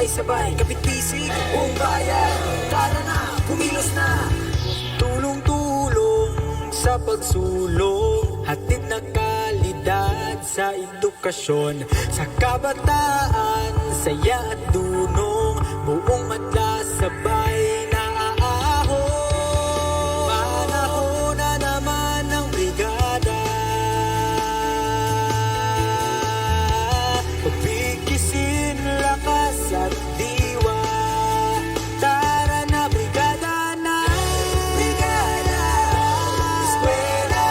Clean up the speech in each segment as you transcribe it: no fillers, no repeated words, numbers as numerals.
sabay-sabay, kapit-bisig, buong bayan. Tara na, kumilos na. Tulong-tulong sa pagsulong, hatid na kalidad sa edukasyon. Sa kabataan, saya at dunong, buong madla sabay na aahon. Panahon na naman ng brigada, pagbigisin lakas at diwa. Tara na, brigada na. Brigada Eskwela,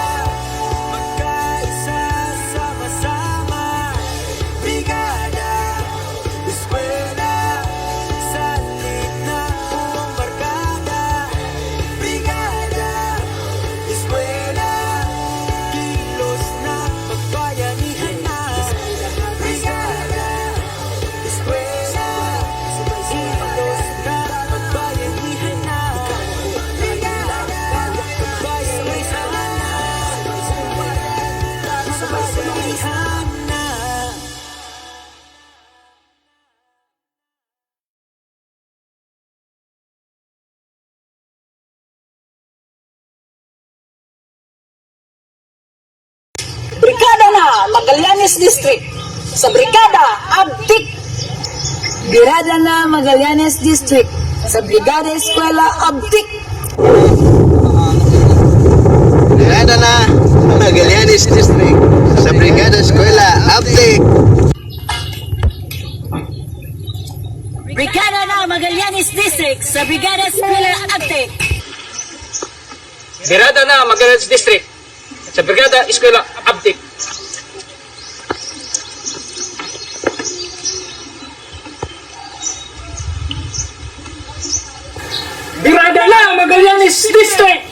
magkaisa sama-sama. Brigada Eskwela, salit na buong barkada. Brigada Eskwela, kilos na, magbayanihan na. Brigada Eskwela, kilos na, magbayanihan na. Brigada magbayanihan na. Magbayanihan na. Brigada na Magallanes District sa Brigada Abdik. Brigada na Magallanes District sa Brigada Eskwela Abdik. Brigada na Magallanes District sa Brigada Eskwela Update. Brigada na Magallanes District sa Brigada Eskwela Abdik. Brigada na Magallanes District sa Brigada Eskwela Update. Brigada na Magallanes District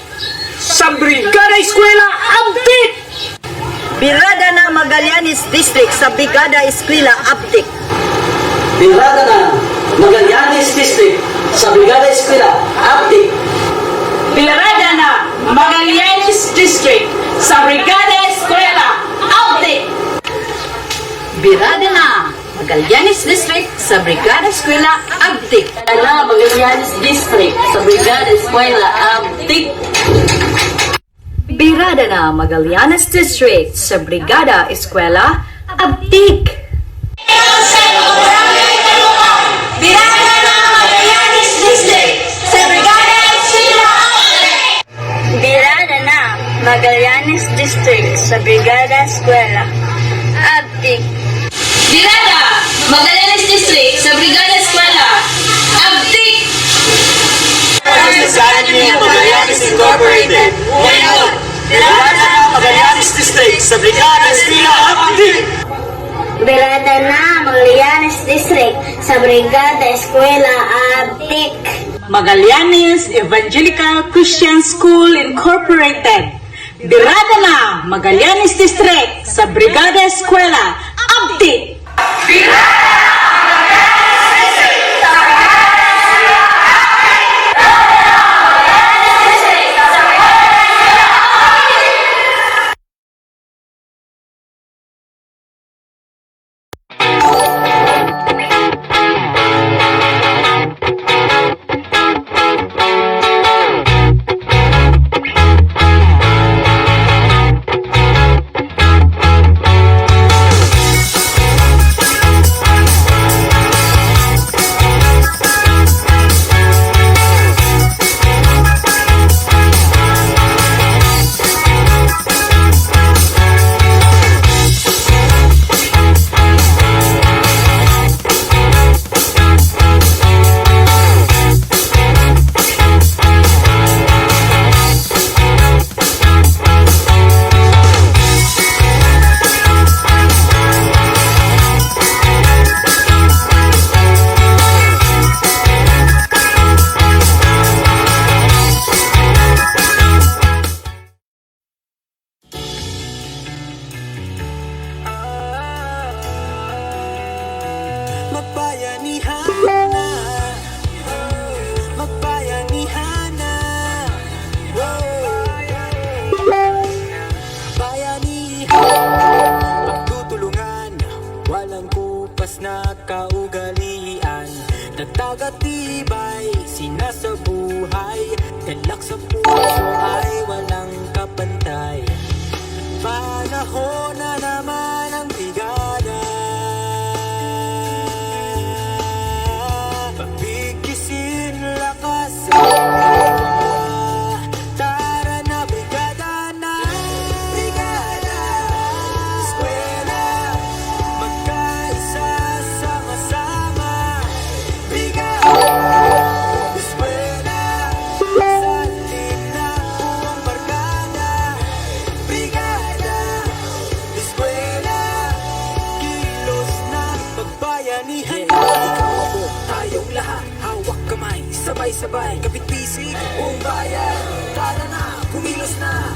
sa Brigada Eskwela Update. Brigada na Magallanes District sa Brigada Eskwela Abdik. Brigada na Magallanes District sa Brigada Eskwela Abdik. Brigada na Magallanes District sa Brigada Eskwela Abdik. Brigada na Magallanes District sa Brigada Eskwela Abdik. Brigada na Magallanes District sa Brigada Eskwela Abdik. Brigada na Magallanes District sa Brigada Eskwela Abdik. Brigada na Magallanes District sa Brigada Eskwela Abdik. Brigada na Magallanes District sa Brigada Eskwela Abdik. Brigada Magallanes District sa Brigada Eskwela Abdik. Magallanes Incorporated. Ngayon, Brigada na Magallanes District sa Brigada Eskwela Update. Brigada na Magallanes District sa Brigada Eskwela Abdik. Magallanes Evangelical Christian School Incorporated. Brigada na Magallanes District sa Brigada Eskwela Abdik. Pagtutulungan, walang kupas na kaugalian. pagkatibay, sinasabuhay, galak sa puso ay walang kapantay. Panahon na naman ang brigada, pabigisin lakas sa tara na brigada na, brigada eskwela, magkaisa sama-sama, brigada eskwela, salin na buong barkada, brigada eskwela, kilos na pagbayanihan na. Tayong lahat, hawak kamay, sabay-sabay, kapit-bisig, buong bayan, tara na, kumilos na.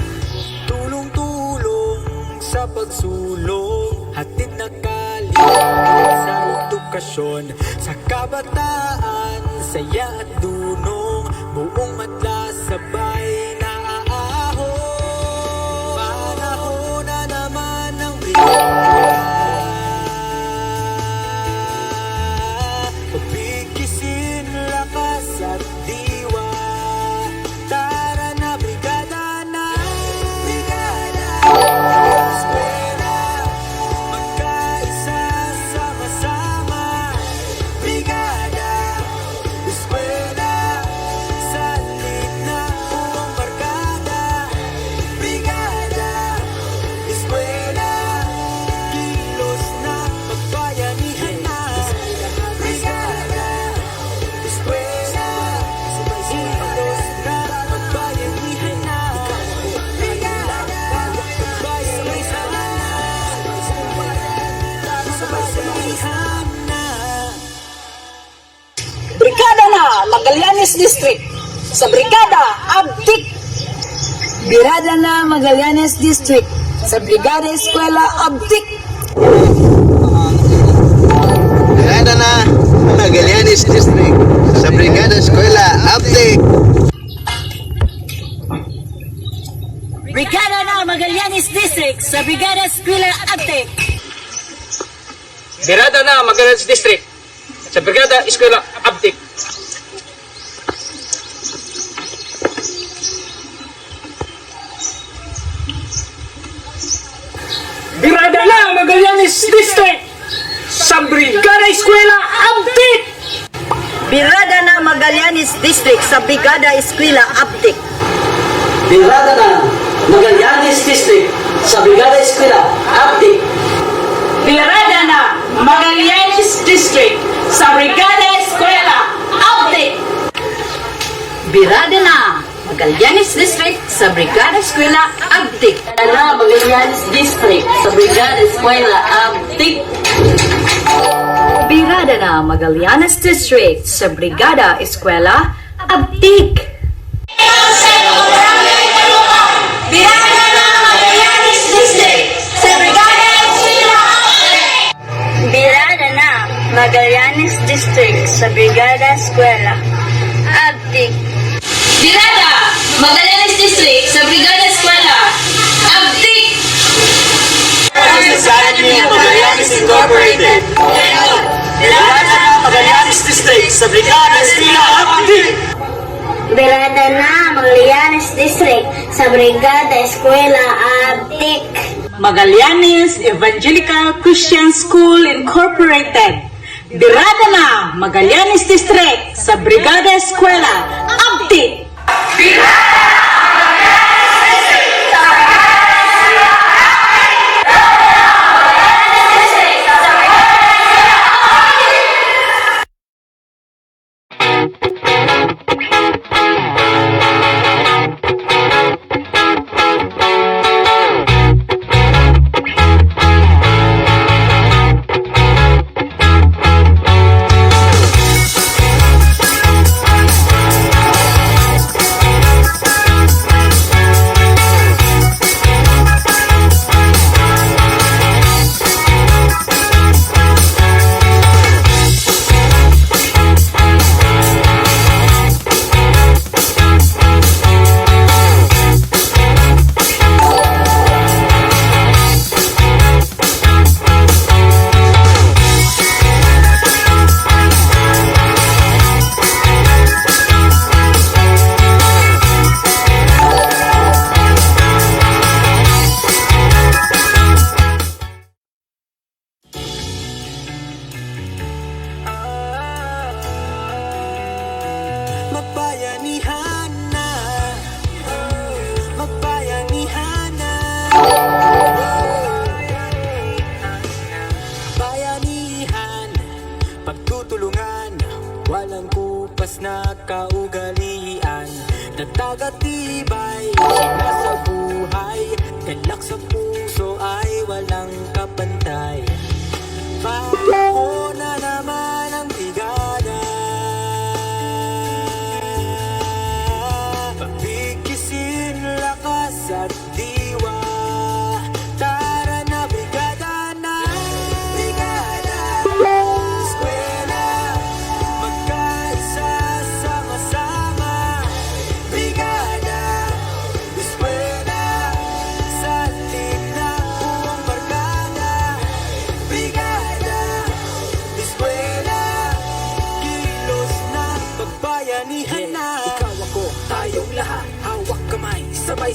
Tulong-tulong sa pagsulong, hatid na kaligtasan sa edukasyon, sa kabataan, saya at dunong, buong madla sabay na aahon. Panahon na naman ng brigada, pabigisin lakas at diwa, tara na brigada na, brigada eskwela, magkaisa sama-sama, brigada eskwela, salin na buong barkada, brigada eskwela, kilos na pagbayanihan na, brigada eskwela, kilos na pagbayanihan na, brigada pagbayanihan na. Brigada na Magallanes District sa Brigada Abtik. Brigada na Magallanes District sa Brigada Eskwela Abtik. Brigada na Magallanes District sa Brigada Eskwela Update. Brigada na Magallanes District sa Brigada Eskwela Abtik. Birada na Magallanes District sa Brigada Eskwela Abtik. Birada na Magallanes District sa Brigada Eskwela Abtik. Brigada na Magallanes District sa Brigada Eskwela Abtik. Brigada na Magallanes District sa Brigada Eskwela Update. Brigada na Magallanes District sa Brigada Eskwela Abtik. Brigada na Magallanes District sa Brigada Eskwela Abtik. Brigada na Magallanes District sa Brigada Eskwela Abtik. Brigada na Magallanes District sa Brigada Eskwela Abtik. Birada na Magallanes District sa Brigada Eskwela Abtik. Birada na Magallanes District sa Brigada Eskwela Abtik. Birada Magallanes District sa Brigada Eskwela Abtik. Society of Magallanes Incorporated. Ngayon, Brigada na Magallanes District sa Brigada Eskwela Update. Birada na Magallanes District sa Brigada Eskwela Abtik. Magallanes Evangelical Christian School Incorporated. Birada na Magallanes District sa Brigada Eskwela Abtik.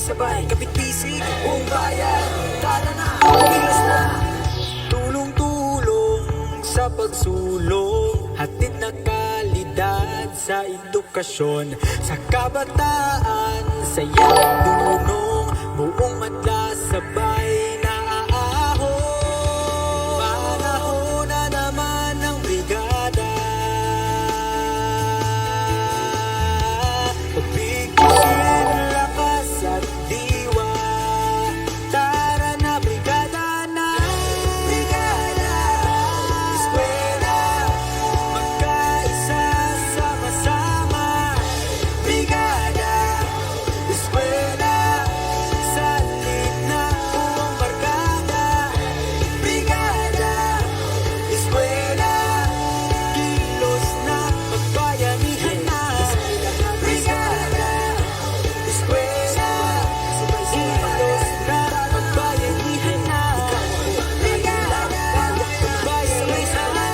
sabay-sabay, kapit-bisig, buong bayan. Tara na, kilos na. Tulong-tulong sa pagsulong, hatid na kalidad sa edukasyon. Sa kabataan, sayang dunong, buong madla sabay na aahon. Panahon na naman ng brigada, pagbigyan lakas at diwa. Tara na, brigada na. Brigada Eskwela, magkaisa sama-sama. Brigada Eskwela, salit na buong barkada. Brigada Eskwela, kilos na, magbayanihan na. Brigada Eskwela, kilos na, magbayanihan na. Brigada magbayanihan na.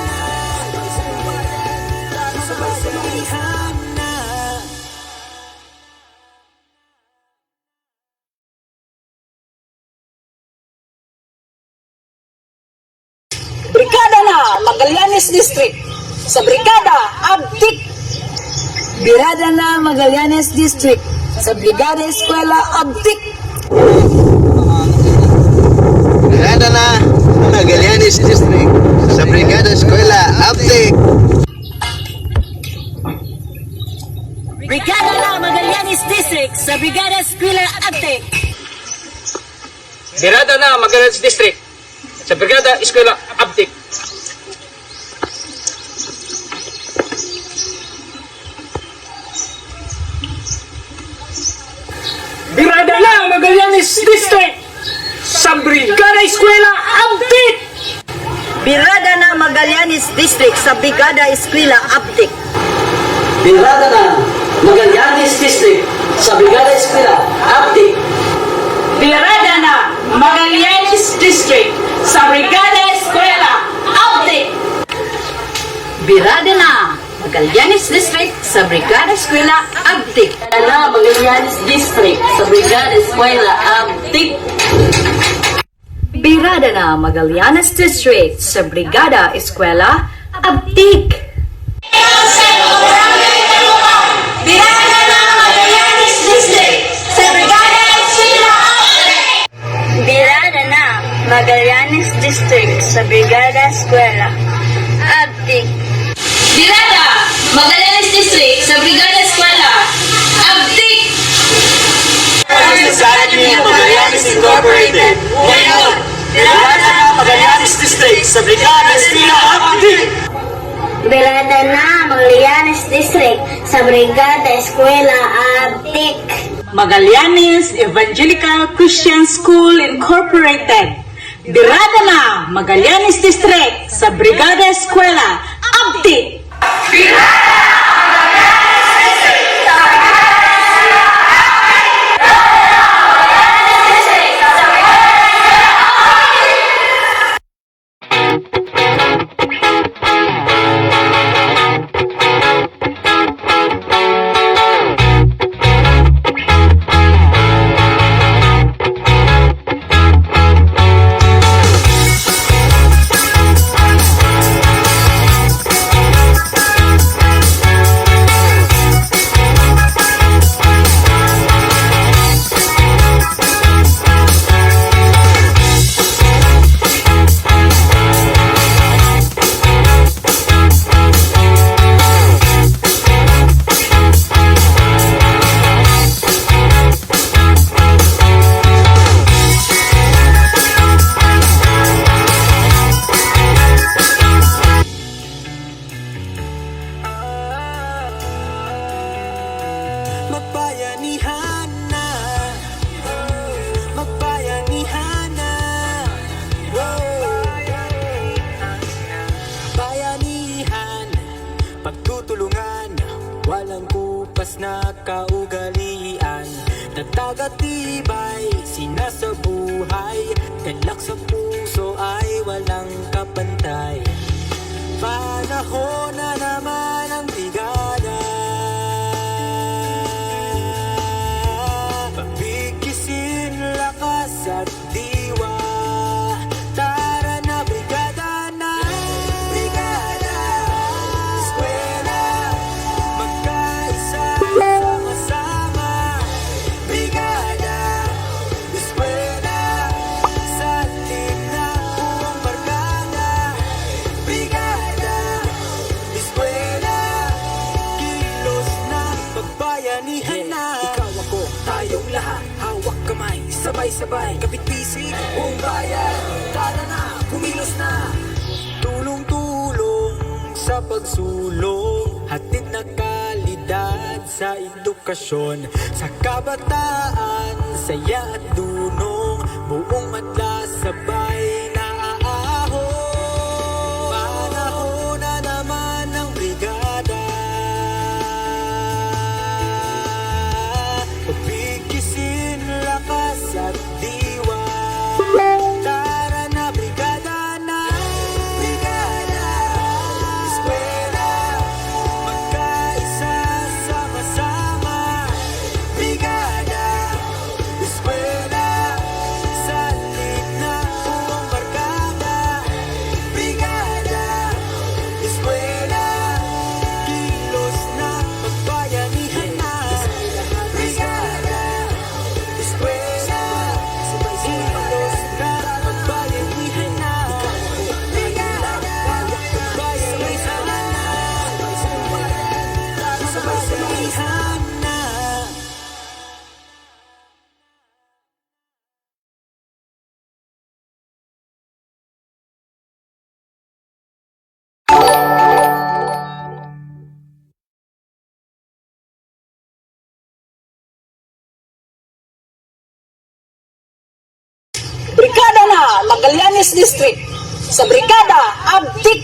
Sabay-sabayhan na. Brigada na Magallanes District sa Brigada Abdik. Birada na Magallanes District sa Brigada Eskwela Abdik. Brigada na Magallanes District sa Brigada Eskwela Update. Brigada na Magallanes District sa Brigada Eskwela Abdik. Birada na Magallanes District sa Brigada Eskwela Abdik. Birada na Magallanes District sa Brigada Eskwela Abdik. Birada na Magallanes District sa Brigada Eskwela Abdik. Birada na Magallanes District sa Brigada Eskwela Update. Birada na Magallanes District sa Brigada Eskwela Abdik. Birada na Magallanes District sa Brigada Eskwela Abdik. Na Magallanes District sa Brigada Eskwela Abdik. Birada na Magallanes District sa Brigada Eskwela Abdik. Birada na Magallanes District sa Brigada Eskwela Update. Birada na Magallanes District sa Brigada Eskwela Update. Birada Magallanes District sa Brigada Eskwela Update. Society of Magallanes Incorporated. Ngayon, Birada na Magallanes District sa Brigada Eskwela Update. Birada na Magallanes District sa Brigada Eskwela Update. Magallanes Evangelical Christian School Incorporated. Birada na Magallanes District sa Brigada Eskwela Abdik. Magbayanihan na. Magbayanihan na. Bayanihan, pagtutulungan, walang kupas na kaugalian. Nagtagatibay, sinasabuhay, galak sa puso ay walang kapantay. Panahon na naman ang brigada, pagbigisin sabay kapit pisig buong bayan. Tara na, kumilos na. Tulong-tulong sa pagsulong, hatid na kalidad sa edukasyon. Sa kabataan, saya at dunong, buong madla sabay naaahon. Panahon na naman ng brigada, pagbigisin lakas at diwa. Tara na, brigada na. Brigada Eskwela, magkaisa sama-sama. Brigada Eskwela, salid na buong barkada. Brigada Eskwela, kilos na magbayanihan na. Brigada Eskwela, kilos na magbayanihan na. Brigada magbayanihan na. Sabay-sabayhan na. Brigada na Magallanes District sa Brigada Abdik.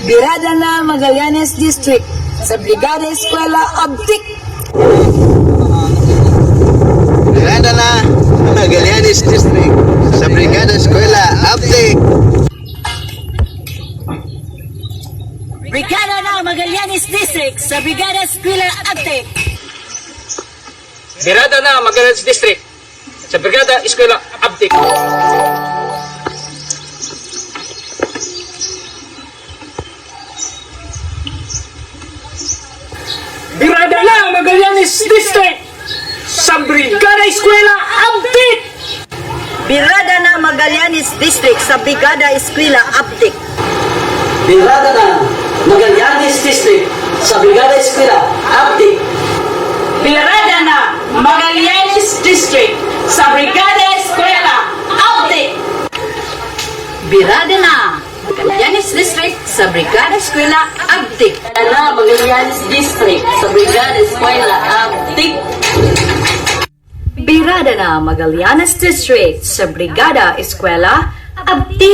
Birada na Magallanes District sa Brigada Eskwela Abdik. Brigada na Magallanes District sa Brigada Eskwela Update. Brigada na Magallanes District sa Brigada Eskwela Abdik. Birada na Magallanes District sa Brigada Eskwela Abtik. Birada na Magallanes District sa Brigada Eskwela Abtik. Birada na Magallanes District sa Brigada Eskwela Abdik. Birada na Magallanes District sa Brigada Eskwela Update. Birada na Magallanes District sa Brigada Eskwela Abdik. Birada na Magallanes District sa Brigada Eskwela Abdik. Na Magallanes District sa Brigada Eskwela Abdik. Birada na Magallanes District sa Brigada Eskwela Abdik.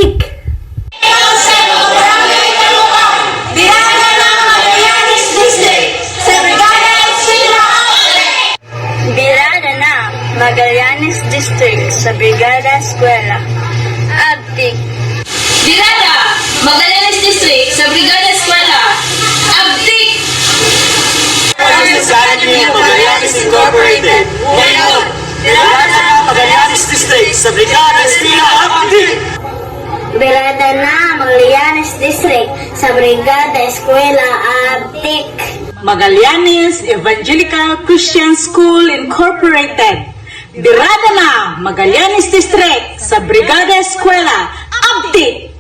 Birada na Magallanes District sa Brigada Eskwela Update. Birada na Magallanes District sa Brigada Eskwela Update. Birada Magallanes District sa Brigada Eskwela Update. Society of Magallanes Incorporated. Ngayon, Birada na Magallanes District sa Brigada Eskwela Update. Birada na Magallanes District sa Brigada Eskwela Update. Magallanes Evangelical Christian School Incorporated. Birada na Magallanes District sa Brigada Eskwela Abdik.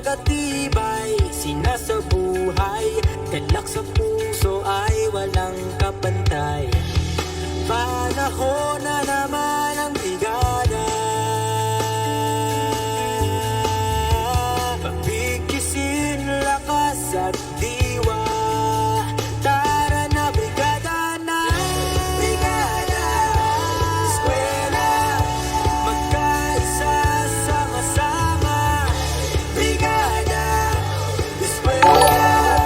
pagatibay, sinasabuhay, galak sa puso ay walang kapantay. Panahon na naman ang brigada, pagbigkisin lakas at diwa. Tara na brigada na, brigada eskwela, magkaisa sama-sama. Brigada eskwela,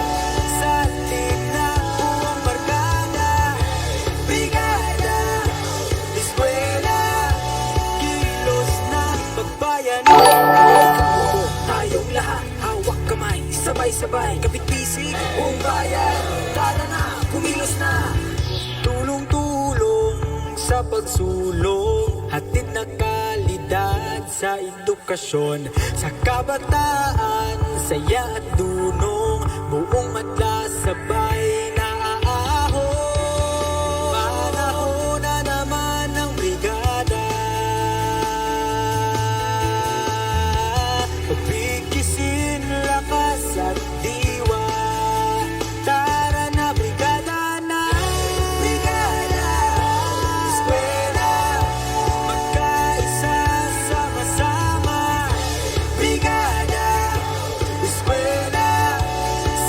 salin na buong barkada. Brigada eskwela, kilos na pagbayani. Tayong lahat, hawak kamay, sabay-sabay, kapit-bisig, buong bayan. Tara na, kumilos na. Tulong-tulong sa pagsulong, hatid na kalidad sa edukasyon. Sa kabataan, saya at dunong, buong madla sabay na aahon. Panahon na naman ng brigada, pagbigisin lakas at diwa. Tara na brigada na, brigada eskwela, magkaisa sama-sama. Brigada eskwela,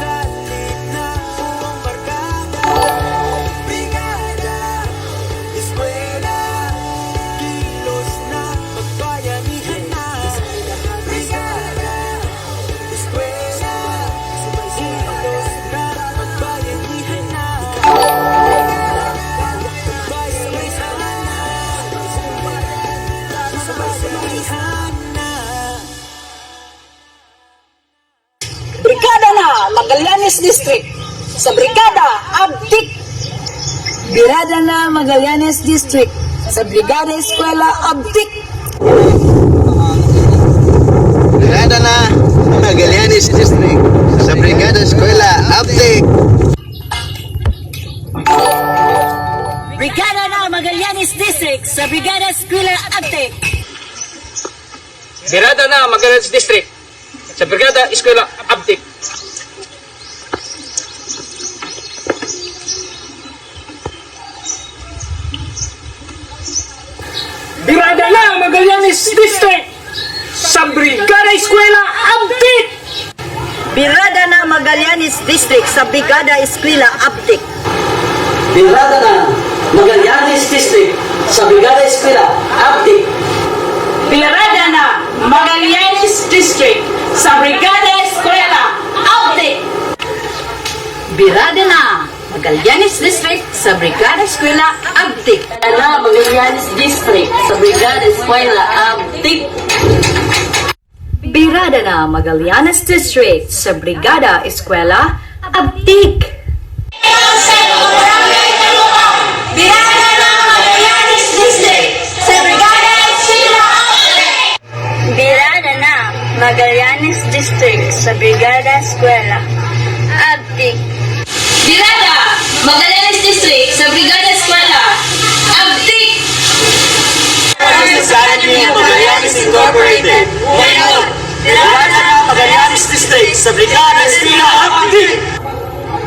salin na buong barkada. Brigada eskwela, kilos na pagbayanihan na. Brigada eskwela, kilos na pagbayanihan na. Sabay-sabayhan na. Brigada na Magallanes District sa Brigada Abdik. Birada na Magallanes District sa Brigada Eskwela Abdik. Brigada na Magallanes District sa Brigada Eskwela Update. Brigada na Magallanes District sa Brigada Eskwela Abdik. Birada na Magallanes District sa Brigada Eskwela Abdik. Birada na Magallanes District sa Brigada Eskwela Abdik. Birada na Magallanes District sa Brigada Eskwela Abdik. Birada na Magallanes District sa Brigada Eskwela Update. Birada na Magallanes District sa Brigada Eskwela Abdik. Birada na Magallanes District sa Brigada Eskwela Abdik. Na Magallanes District sa Brigada Eskwela Abdik. Birada na Magallanes District sa Brigada Eskwela Abdik. Birada na Magallanes District sa Brigada Eskwela Update. Birada na Magallanes District sa Brigada Eskwela Update. Birada Magallanes District sa Brigada Eskwela Update. Society of Magallanes Incorporated. Ngayon, Birada na Magallanes District sa Brigada Eskwela Update.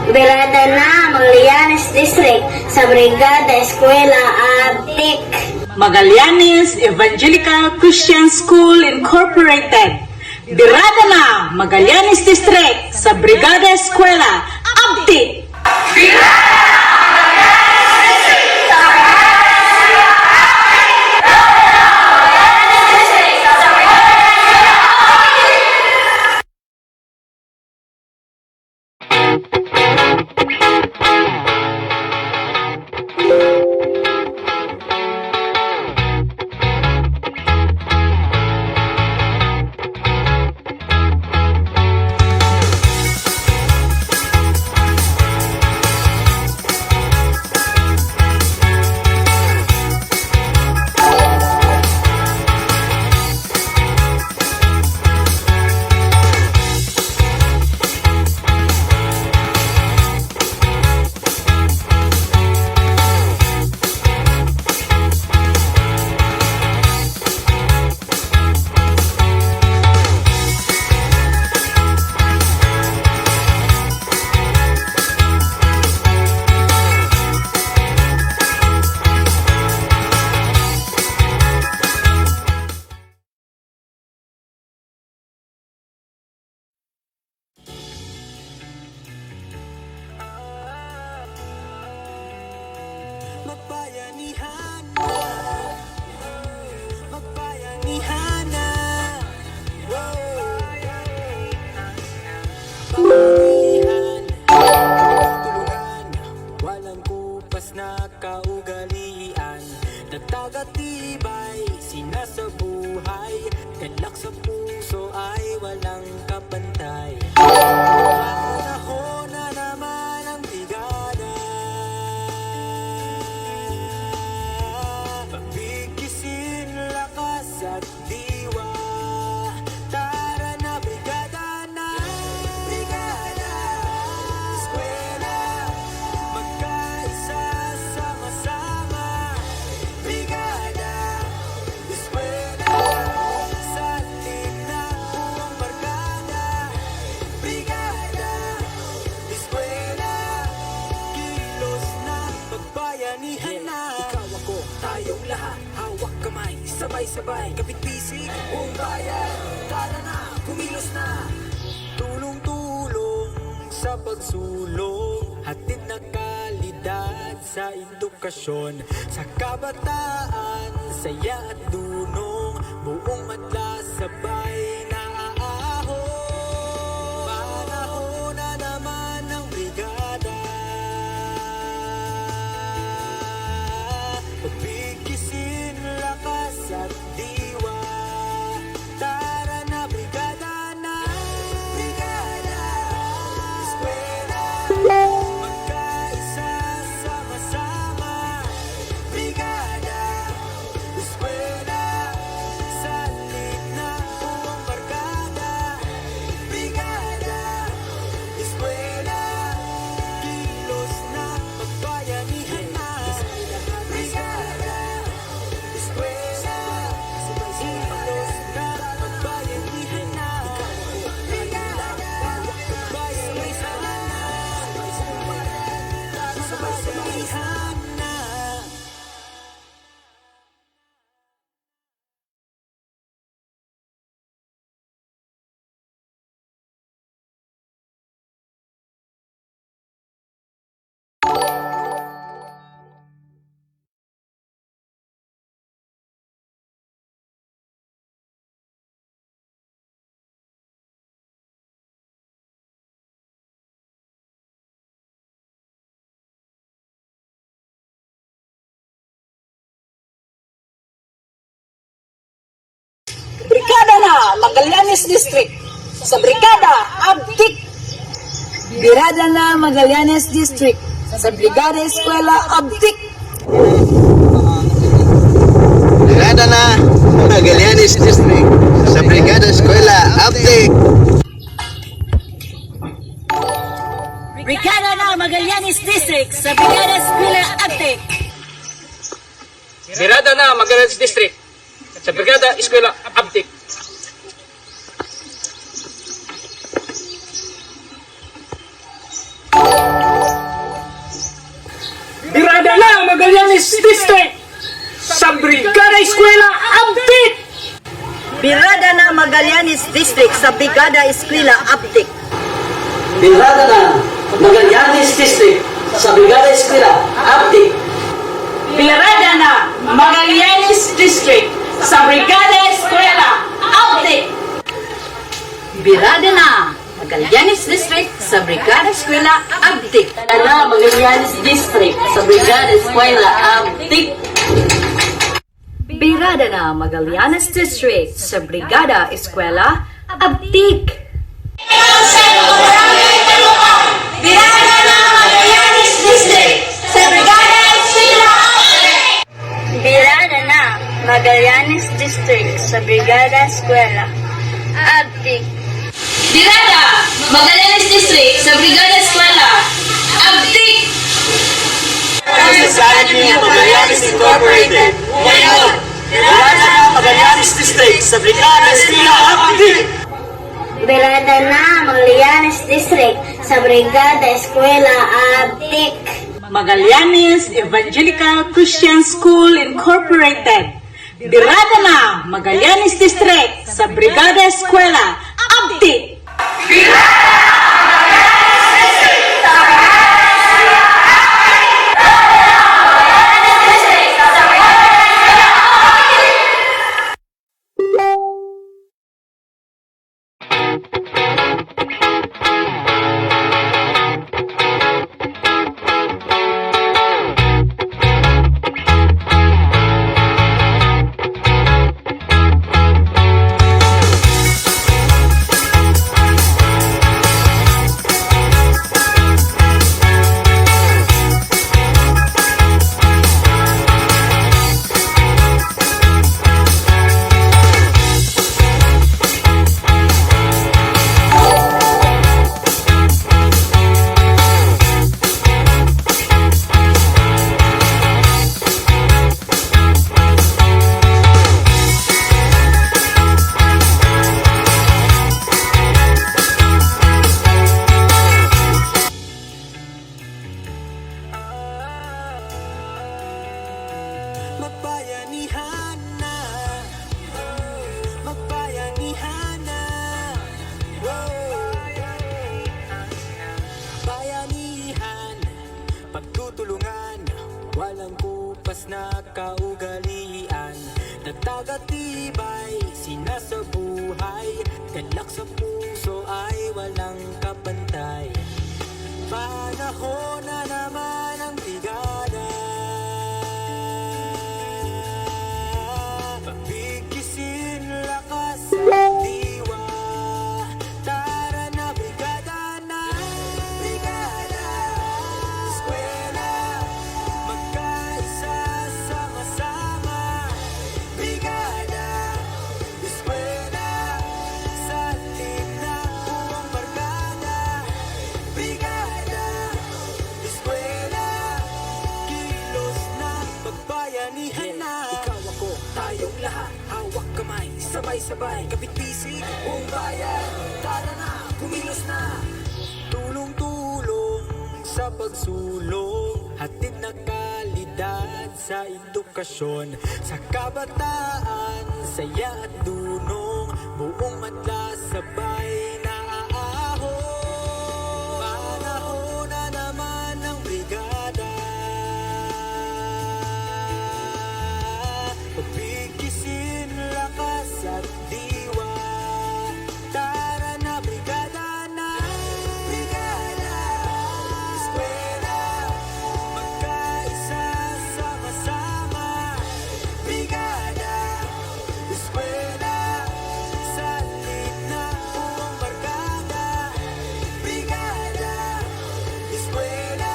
Birada na Magallanes District sa Brigada Eskwela Update. Magallanes Evangelical Christian School Incorporated. Birada na Magallanes District sa Brigada Eskwela Abdik. likas na kaugalian, nagtagatibay sinasabuhay, galak sa puso ay walang kapantay. Panahon na naman ang brigada, pagbigisin lakas at diwa. Tara na brigada na, brigada eskwela, magkaisa sama-sama. Brigada eskwela, salin na buong barkada. Brigada eskwela, kilos na pagbayanihan na. Ikaw ako, tayong lahat, hawak kamay, sabay-sabay, kapit-bisig, buong bayan. Tara na, kumilos na. Tulong-tulong sa pagsulong, hatid na kalidad sa edukasyon. Sa kabataan, saya at dunong, buong madla sabay na aahon. Panahon na naman ng brigada, pagbigisin lakas at diwa. Tara na brigada na, brigada eskwela, magkaisa sama-sama. Brigada eskwela, salin na buong barkada. Brigada eskwela, kilos na pagbayanihan na. Brigada eskwela, kilos na pagbayanihan na. Brigada pagbayanihan na. Sabay-sabayhan na. Brigada na Magallanes District sa Brigada Abdik. Birada na Magallanes District sa Brigada Eskwela Abdik. Brigada na Magallanes District sa Brigada Eskwela Update. Brigada na Magallanes District sa Brigada Eskwela Abdik. Birada na Magallanes District sa Brigada Eskwela Abtik. Birada na Magallanes District sa Brigada Eskwela Abtik. Birada na Magallanes District sa Brigada Eskwela Abdik. Birada na Magallanes District sa Brigada Eskwela Abdik. Birada na Magallanes District sa Brigada Eskwela Abdik. Birada na Magallanes District sa Brigada Eskwela Abdik. Birada na Magallanes District sa Brigada Eskwela Abdik. Birada na Magallanes District sa Brigada Eskwela Abdik. Birada na Magallanes District sa Brigada Eskwela Abtik. Birada na Magallanes District sa Brigada Eskwela Abtik. Birada Magallanes District sa Brigada Eskwela Abtik. Society of Magallanes Incorporated. Ngayon, Birada na Magallanes District sa Brigada Eskwela Abdik. Birada na Magallanes District sa Brigada Eskwela Abtik. Magallanes Evangelical Christian School Incorporated. Birada na Magallanes District sa Brigada Eskwela Abdik. Magbayanihan na, magbayanihan na. Bayanihan, pagtutulungan, walang kupas na kaugalian. Nagtagatibay, sinasabuhay, galak sa puso ay walang kapantay. Panahon na naman ang brigada, pagbigisin lakas at diwa. Tara na brigada na, brigada eskwela, magkaisa sama-sama. Brigada eskwela, salin na buong barkada. Brigada eskwela, kilos na, pagbayanihan na. Ikaw ako, tayong lahat, hawak kamay, sabay-sabay, kapit-bisig, buong bayan. Tara na, kumilos na. Tulong-tulong sa pagsulong, hatid na kalidad sa edukasyon. Sa kabataan, saya at dunong, buong madla sabay na aahon. Panahon na naman ng brigada, pagbigisin lakas at diwa. Tara na brigada na, brigada eskwela, magkaisa sama-sama. Brigada eskwela, salin na buong barkada. Brigada eskwela,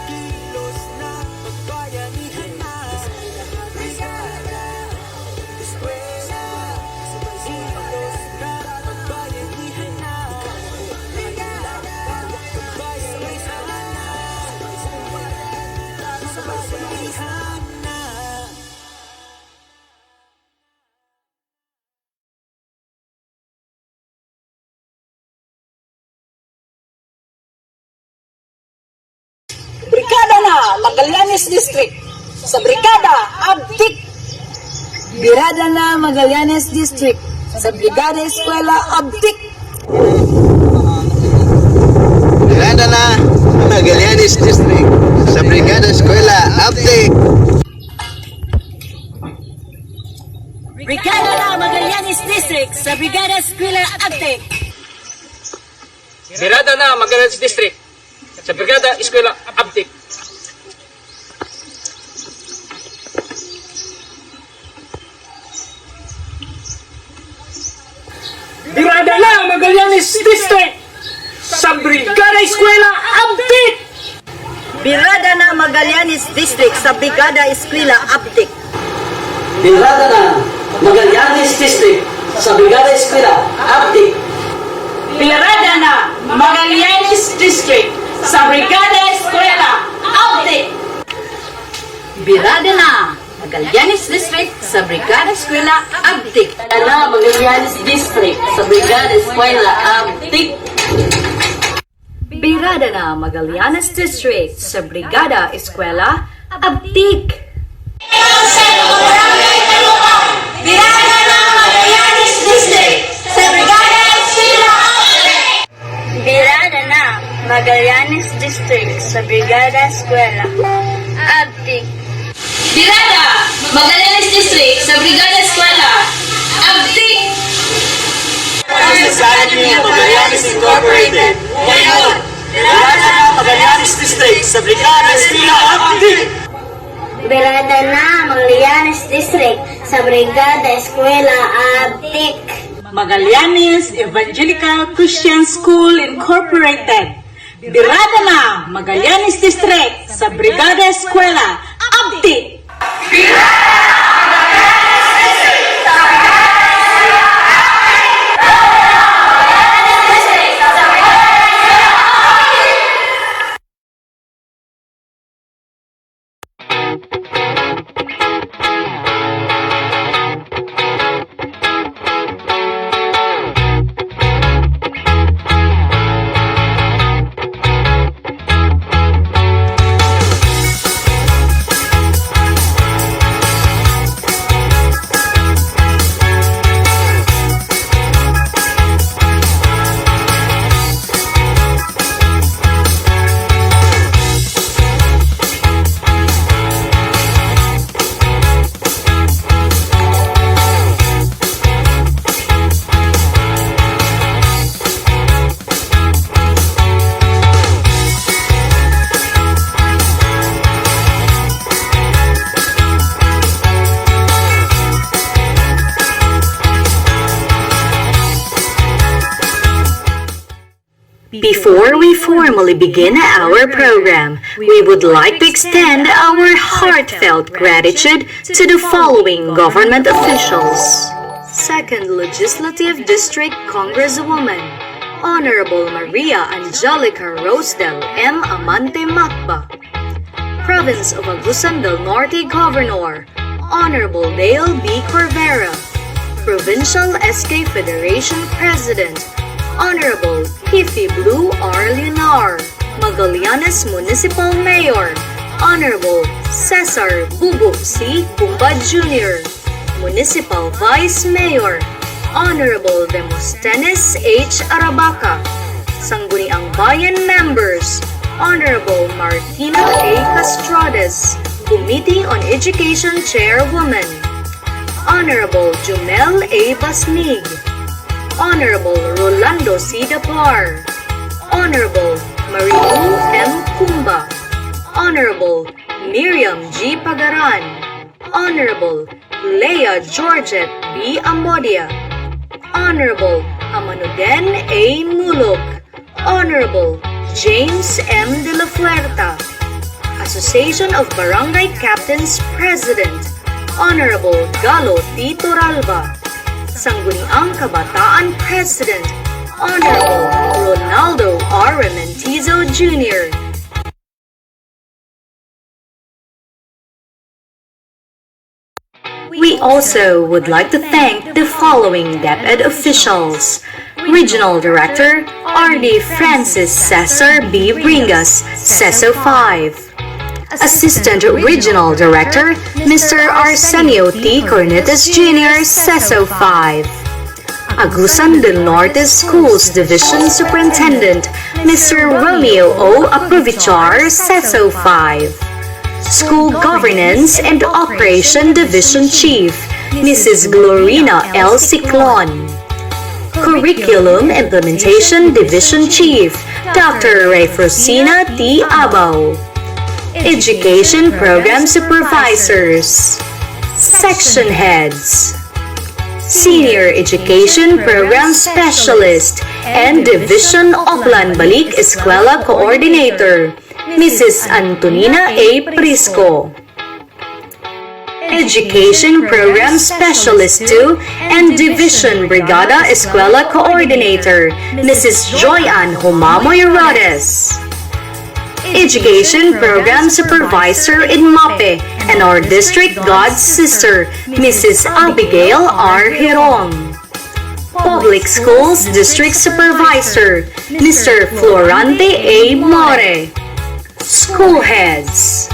kilos na, magbayanihan na. Brigada eskwela, kilos na, magbayanihan na. Brigada magbayanihan na, sabay-sabayhan na. Brigada na Magallanes District sa Brigada Abdik. Birada na Magallanes District sa Brigada Eskwela Abdik. Brigada na Magallanes District sa Brigada Eskwela Update. Brigada na Magallanes District sa Brigada Eskwela Abdik. Birada na Magallanes District sa Brigada Eskwela Abtik. Birada na Magallanes District sa Brigada Eskwela Abtik. Birada na Magallanes District sa Brigada Eskwela Abdik. Birada na Magallanes District sa Brigada Eskwela Update. Birada na Magallanes District sa Brigada Eskwela Abdik. Birada na Magallanes District sa Brigada Eskwela Abdik. Na Magallanes District sa Brigada Eskwela Abdik. Birada na Magallanes District sa Brigada Eskwela Abdik. Birada na Magallanes District sa Brigada Eskwela Update. Birada na Magallanes District sa Brigada Eskwela Update. Birada Magallanes District sa Brigada Eskwela Update. Society of Magallanes Incorporated. Ngayon, Birada na Magallanes District sa Brigada Eskwela Update. Birada na Magallanes District sa Brigada Eskwela Update. Magallanes Evangelical Christian School Incorporated. Birada na Magallanes District sa Brigada Eskwela Abdik. Before we formally begin our program, we would like to extend our heartfelt gratitude to the following government officials. 2nd Legislative District Congresswoman, Honorable Maria Angelica Rosedel M. Amante Macba. Province of Agusan del Norte Governor, Honorable Dale B. Corvera. Provincial SK Federation President, Honorable Hifi Blue R. Leonar. Magallanes Municipal Mayor, Honorable Cesar Bubu C. Pumba Jr. Municipal Vice Mayor, Honorable Demosthenes H. Arabaca. Sangguniang Bayan Members, Honorable Martina A. Castrades, Committee on Education Chairwoman, Honorable Jumel A. Basnig, Honorable Rolando C. Dapar, Honorable Marilu M. Kumba, Honorable Miriam G. Pagaran, Honorable Leah Georgette B. Amodia, Honorable Amanuden A. Mulok, Honorable James M. de la Fuerta, Association of Barangay Captains President, Honorable Galo T. Toralba, Sangguniang Kabataan President, Honorable Ronaldo R. Rementizo Jr. We also would like to thank the following DEPED officials. Regional Director, R.D. Francis Cesar B. Bringas, CESO 5. Assistant Regional Director, Mr. Arsenio T. Cornetes Jr., CESO 5. Agusan del Norte Schools Division Superintendent, Mr. Romeo O. Aprovichar, CESO 5. School Governance and Operation Division Chief, Mrs. Glorina L. Ciclon. Curriculum Implementation Division Chief, Dr. Refrosina T. Abaw. Education Program Supervisors, Section Heads, Senior Education Program Specialist, and Division Oplan Balik Eskwela Coordinator, Mrs. Antonina A. Prisco. Education Program Specialist 2 and Division Brigada Eskwela Coordinator, Mrs. Joyanne Humamoy Rodes. Education Program Supervisor in MAPE and our District God's Sister, Mrs. Abigail R. Hirong. Public Schools District Supervisor, Mr. Florante A. More. School Heads,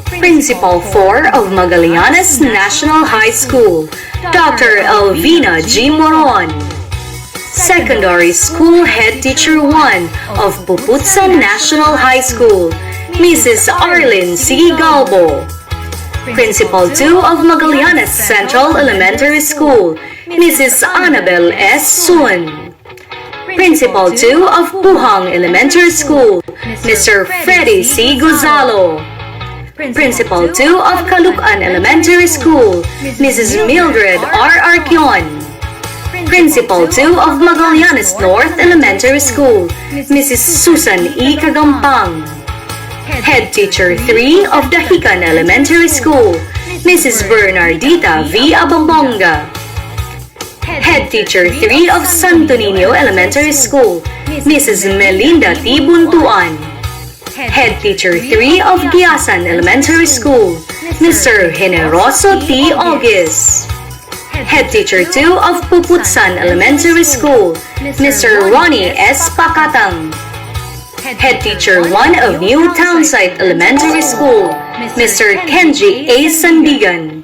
Principal 4 of Magallanes National High School, Dr. Elvina G. Moron. Secondary School Head Teacher 1 of Puputsan National High School, Mrs. Arlene C. Galbo. Principal 2 of Magallanes Central Elementary School, Mrs. Annabel S. Sun. Principal 2 of Puhang Elementary School, Mr. Freddy C. Gonzalo. Principal 2 of Kalukan Elementary School, Mrs. Mildred R. Arquion. Principal 2 of Magallanes North Elementary School, Mrs. Susan E. Kagampang. Head Teacher 3 of Dahican Elementary School, Mrs. Bernardita V. Abambonga. Head Teacher 3 of Santo Niño Elementary School, Mrs. Melinda T. Buntuan. Head Teacher 3 of Giasan Elementary School, Mr. Generoso T. August. Head Teacher 2 of Puputsan Elementary School, Mr. Ronnie S. Pakatang. Head Teacher 1 of New Townsite Elementary School, Mr. Kenji A. Sandigan.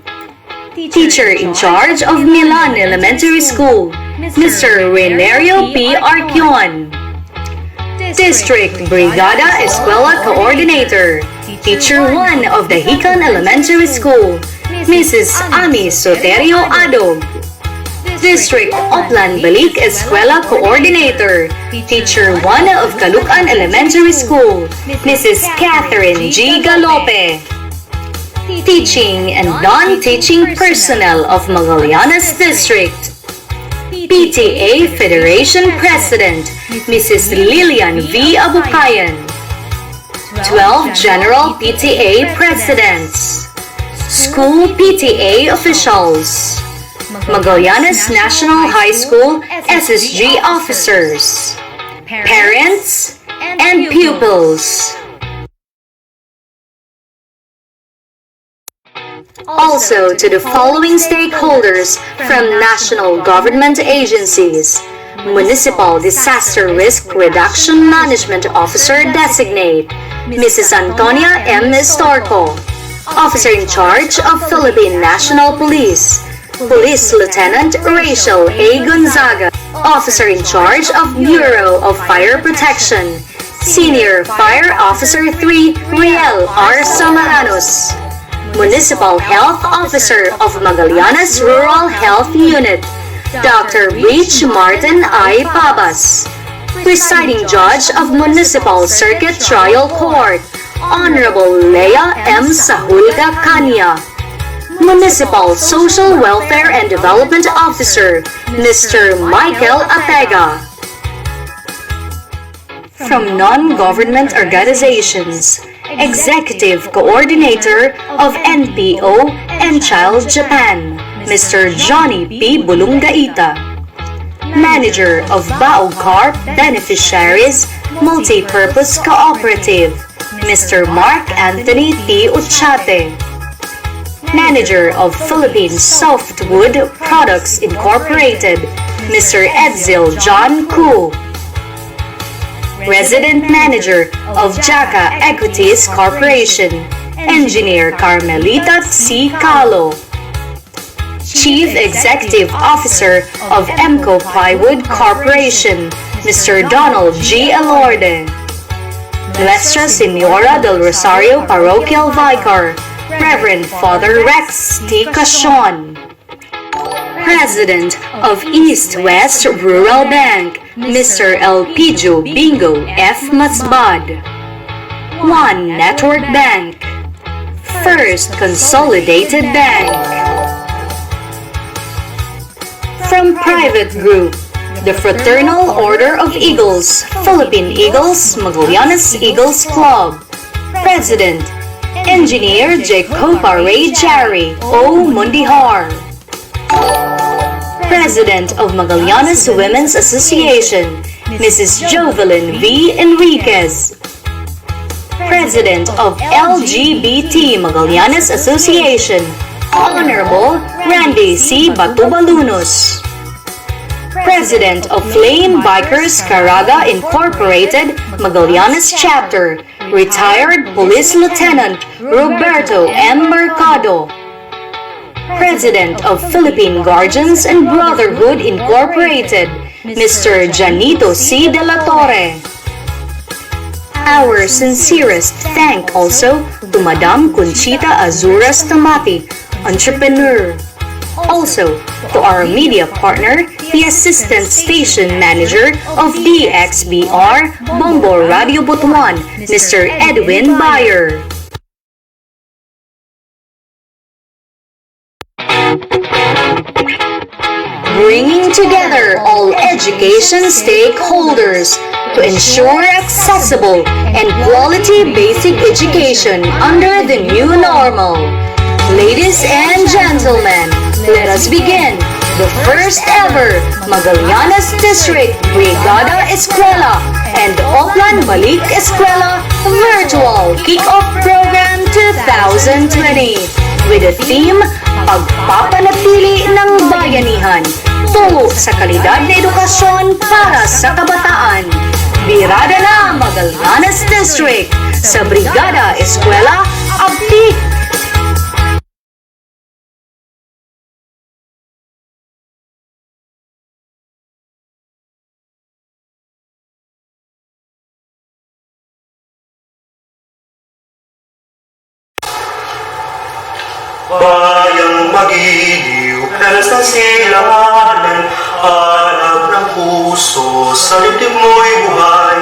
Teacher in charge of Milan Elementary School, Mr. Renerio P. Arquion. District Brigada Eskwela Coordinator, Teacher 1 of Dahican Elementary School, Mrs. Ami Soterio Adog. District Oplan Balik Eskwela Coordinator, Teacher 1 of Kalukan Elementary School, Mrs. Catherine G. Galope. Teaching and non-teaching personnel of Magallanes District, PTA Federation President, Mrs. Lilian V. Abukayan. 12 General PTA Presidents. School PTA Officials. Magallanes National High School SSG Officers. Parents and pupils. Also to the following stakeholders from national government agencies: Municipal Disaster Risk Reduction Management Officer Designate, Mrs. Antonia M. Estorco, Officer in charge of Philippine National Police, Police Lieutenant Rachel A. Gonzaga, Officer in charge of Bureau of Fire Protection, Senior Fire Officer 3 Riel R. Samaranos, Municipal Health Officer of Magallanes Rural Health Unit, Dr. Rich Martin I. Pabas, Presiding Judge of Municipal Circuit Trial Court, Honorable Leah M. Sahulga Kanya, Municipal Social Welfare and Development Officer, Mr. Michael Apega. From non-government organizations, Executive Coordinator of NPO and Child Japan, Mr. Johnny P. Bulungaita. Manager of Baocarp Beneficiaries Multi-Purpose Cooperative, Mr. Mark Anthony T. Uchate. Manager of Philippine Softwood Products Incorporated, Mr. Edzil John Koo. Resident Manager of Jaca Equities Corporation, Engineer Carmelita C. Calo. Chief Executive Officer of Emco Plywood Corporation, Mr. Donald G. Elorde. Nuestra Señora del Rosario Parochial Vicar, Reverend Father Rex T. Cachon. President of East West Rural Bank, Mr. Elpidio Bingo F. Masbad. One Network Bank, First Consolidated Bank. From Private Group, the Fraternal Order of Eagles, Philippine Eagles, Magallanes Eagles Club. President, Engineer Jacoba Ray Jari O. Mundihar. President of Magallanes Women's Association, Mrs. Jovelyn V. Enriquez. President of LGBT Magallanes Association, Honorable Randy C. Batubalunos. President of Flame Bikers Caraga Incorporated Magallanes Chapter, Retired Police Lieutenant Roberto M. Mercado. President of Philippine Guardians and Brotherhood Incorporated, Mr. Janito C. De La Torre. Our sincerest thank also to Madam Conchita Azuras Tamati, entrepreneur. Also, to our media partner, the Assistant Station Manager of DXBR Bombo Radio Butuan, Mr. Edwin Bayer. Bringing together all education stakeholders to ensure accessible and quality basic education under the new normal. Ladies and gentlemen, let us begin the first ever Magallanes District Brigada Eskwela and Oplan Balik Eskwela Virtual Kick-Off Program 2020 with the theme Pagpapanatili ng Bayanihan, tungo sa kalidad na edukasyon para sa kabataan. Birada na Magallanes District sa Brigada Eskwela Abdi. Bayang magiliw, dalas ng silanganan, hanap ng puso, sa litim mo'y buhay.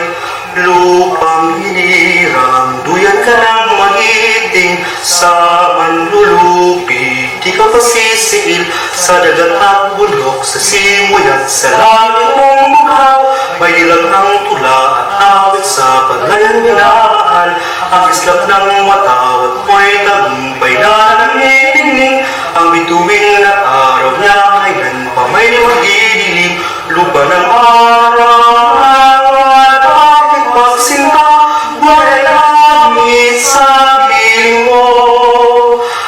Lupang hinirang, duyan ka ng magiting, sa manlulupi, di ka pasisiil sa dagat at bundok, sa simoy at sa langit mong mukha. May dilag ng tula at awit sa paglayang minahal. Ang islap ng matawat mo'y tagumpay na nanginginig. Ang bituin at araw niya kailan pa may magdidilim. Lupa ng araw at aking pagsinta, buhay langit sa piling mo.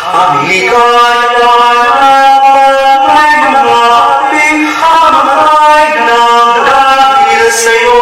Aming ikaya na patay ng ating amatay ng dahil sa'yo.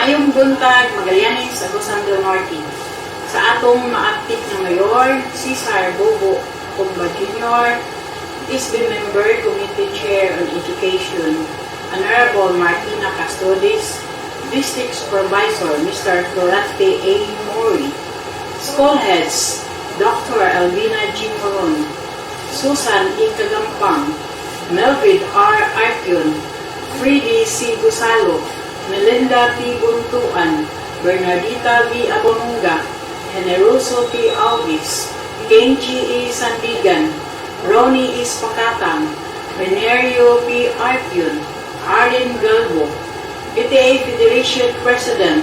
Maayong buntag, Magallanes, Agusan del Norte. Sa atong maaktik na mayor, Cesar Bobo Pogba Jr., is the member Committee Chair on Education, Honorable Martina Castodis, District Supervisor Mr. Florate A. Mori, School Heads Dr. Albina G. Moron, Susan E. Kagampang, Melvin R. Arcyon, Freddy C. Gusalo, Melinda P. Buntuan, Bernardita V. Abonunga, Generoso P. Alvis, Kenji E. Sandigan, Ronnie E. Spakatang, Venerio P. Arcyon, Arlen Galbo, PTA Federation President,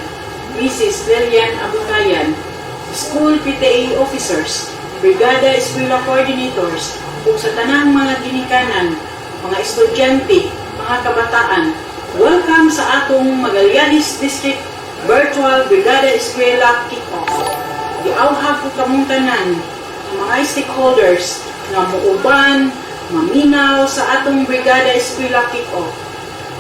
Mrs. Lilian Abutayan, School PTA Officers, Brigada Eskwela Coordinators, ug sa tanang mga ginikanan, mga estudyante, mga kabataan, welcome sa atong Magallanes District Virtual Brigada Eskwela Kick-Off. Giawhag ko kamong tanan ng mga stakeholders nga muuban, maminaw sa atong Brigada Eskwela Kick-Off.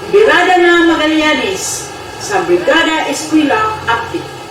Birada na Magallanes sa Brigada Eskwela Update.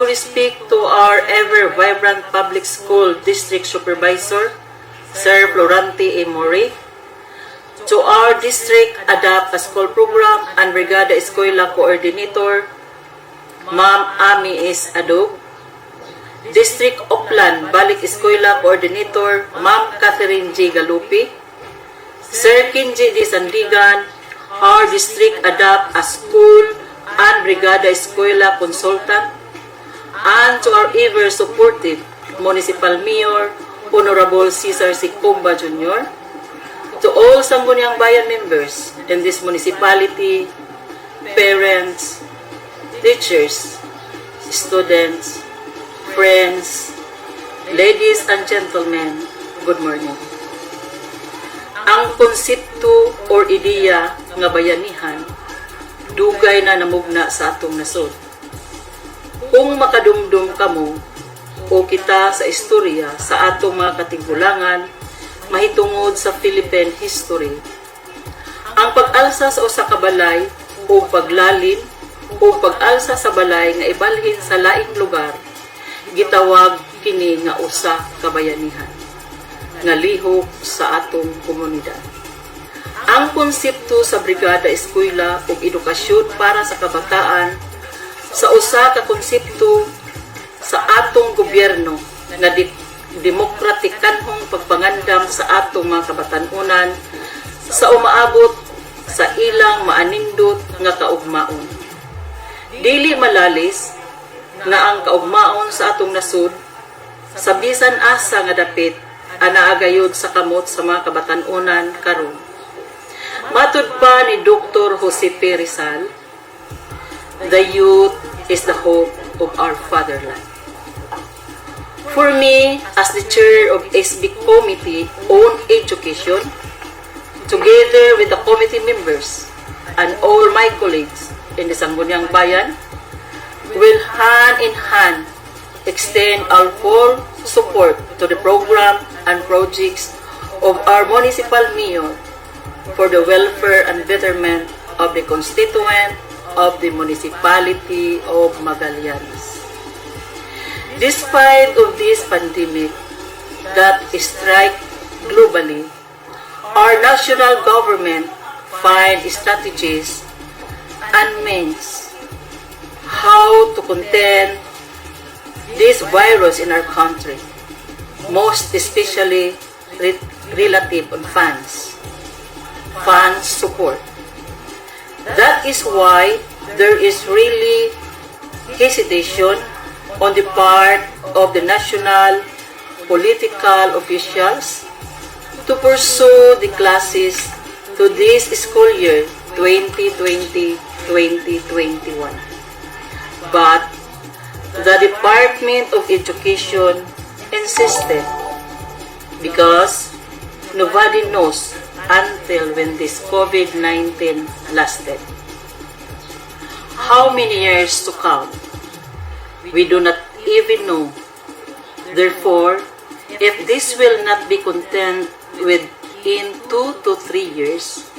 fully speak to our ever-vibrant public school district supervisor, Sir Florante A. Mori, to our district Adapt a School Program and Brigada Eskwela Coordinator, Ma'am Ami S. Adog, District Oplan Balik Eskwela Coordinator, Ma'am Catherine J. Galupi, Sir Kinji D. Sandigan, our District Adapt a School and Brigada Eskwela Consultant, and to our ever supportive Municipal Mayor, Honorable Cesar Sicumba Jr., to all Sangguniang Bayan members in this municipality, parents, teachers, students, friends, ladies and gentlemen, good morning. Ang konsepto or ideya nga bayanihan dugay na namugna sa atong nasod. Kung makadumdum kamo o kita sa istorya sa atong mga katigulangan mahitungod sa Philippine history, ang pag-alsa sa usa ka balay o paglalin o pag-alsa sa balay nga ibalhin sa laing lugar gitawag kini nga usa ka bayanihan nga lihok sa atong komunidad. Ang konsepto sa Brigada Eskwela ug edukasyon para sa kabataan sa usa ka konsepto sa atong gobyerno nga demokratikanhong pagpangandam sa atong mga kabatanunan sa umaabot sa ilang maanindot nga kaugmaon. Dili malalis nga ang kaugmaon sa atong nasud sa bisan asa nga dapit anaagayod sa kamot sa mga kabatanunan karon. Matud pa ni Dr. Jose P. Rizal, the youth is the hope of our fatherland. For me, as the chair of SB Committee on Education, together with the committee members and all my colleagues in the Sangguniang Bayan, will hand in hand extend our full support to the program and projects of our municipal mayor for the welfare and betterment of the constituent of the municipality of Magallanes. Despite of this pandemic that strike globally, our national government find strategies and means how to contain this virus in our country, most especially relative on funds support. That is why there is really hesitation on the part of the national political officials to pursue the classes to this school year 2020-2021. But the Department of Education insisted because nobody knows until when this COVID-19 lasted. How many years to come? We do not even know. Therefore, if this will not be contained within 2 to 3 years,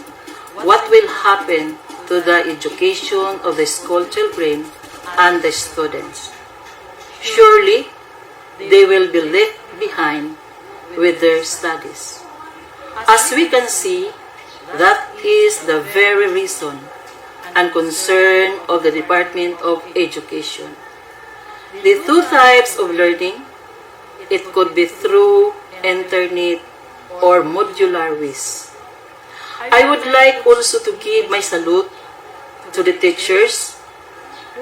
what will happen to the education of the school children and the students? Surely, they will be left behind with their studies. As we can see, that is the very reason and concern of the Department of Education. The two types of learning, it could be through internet or modular ways. I would like also to give my salute to the teachers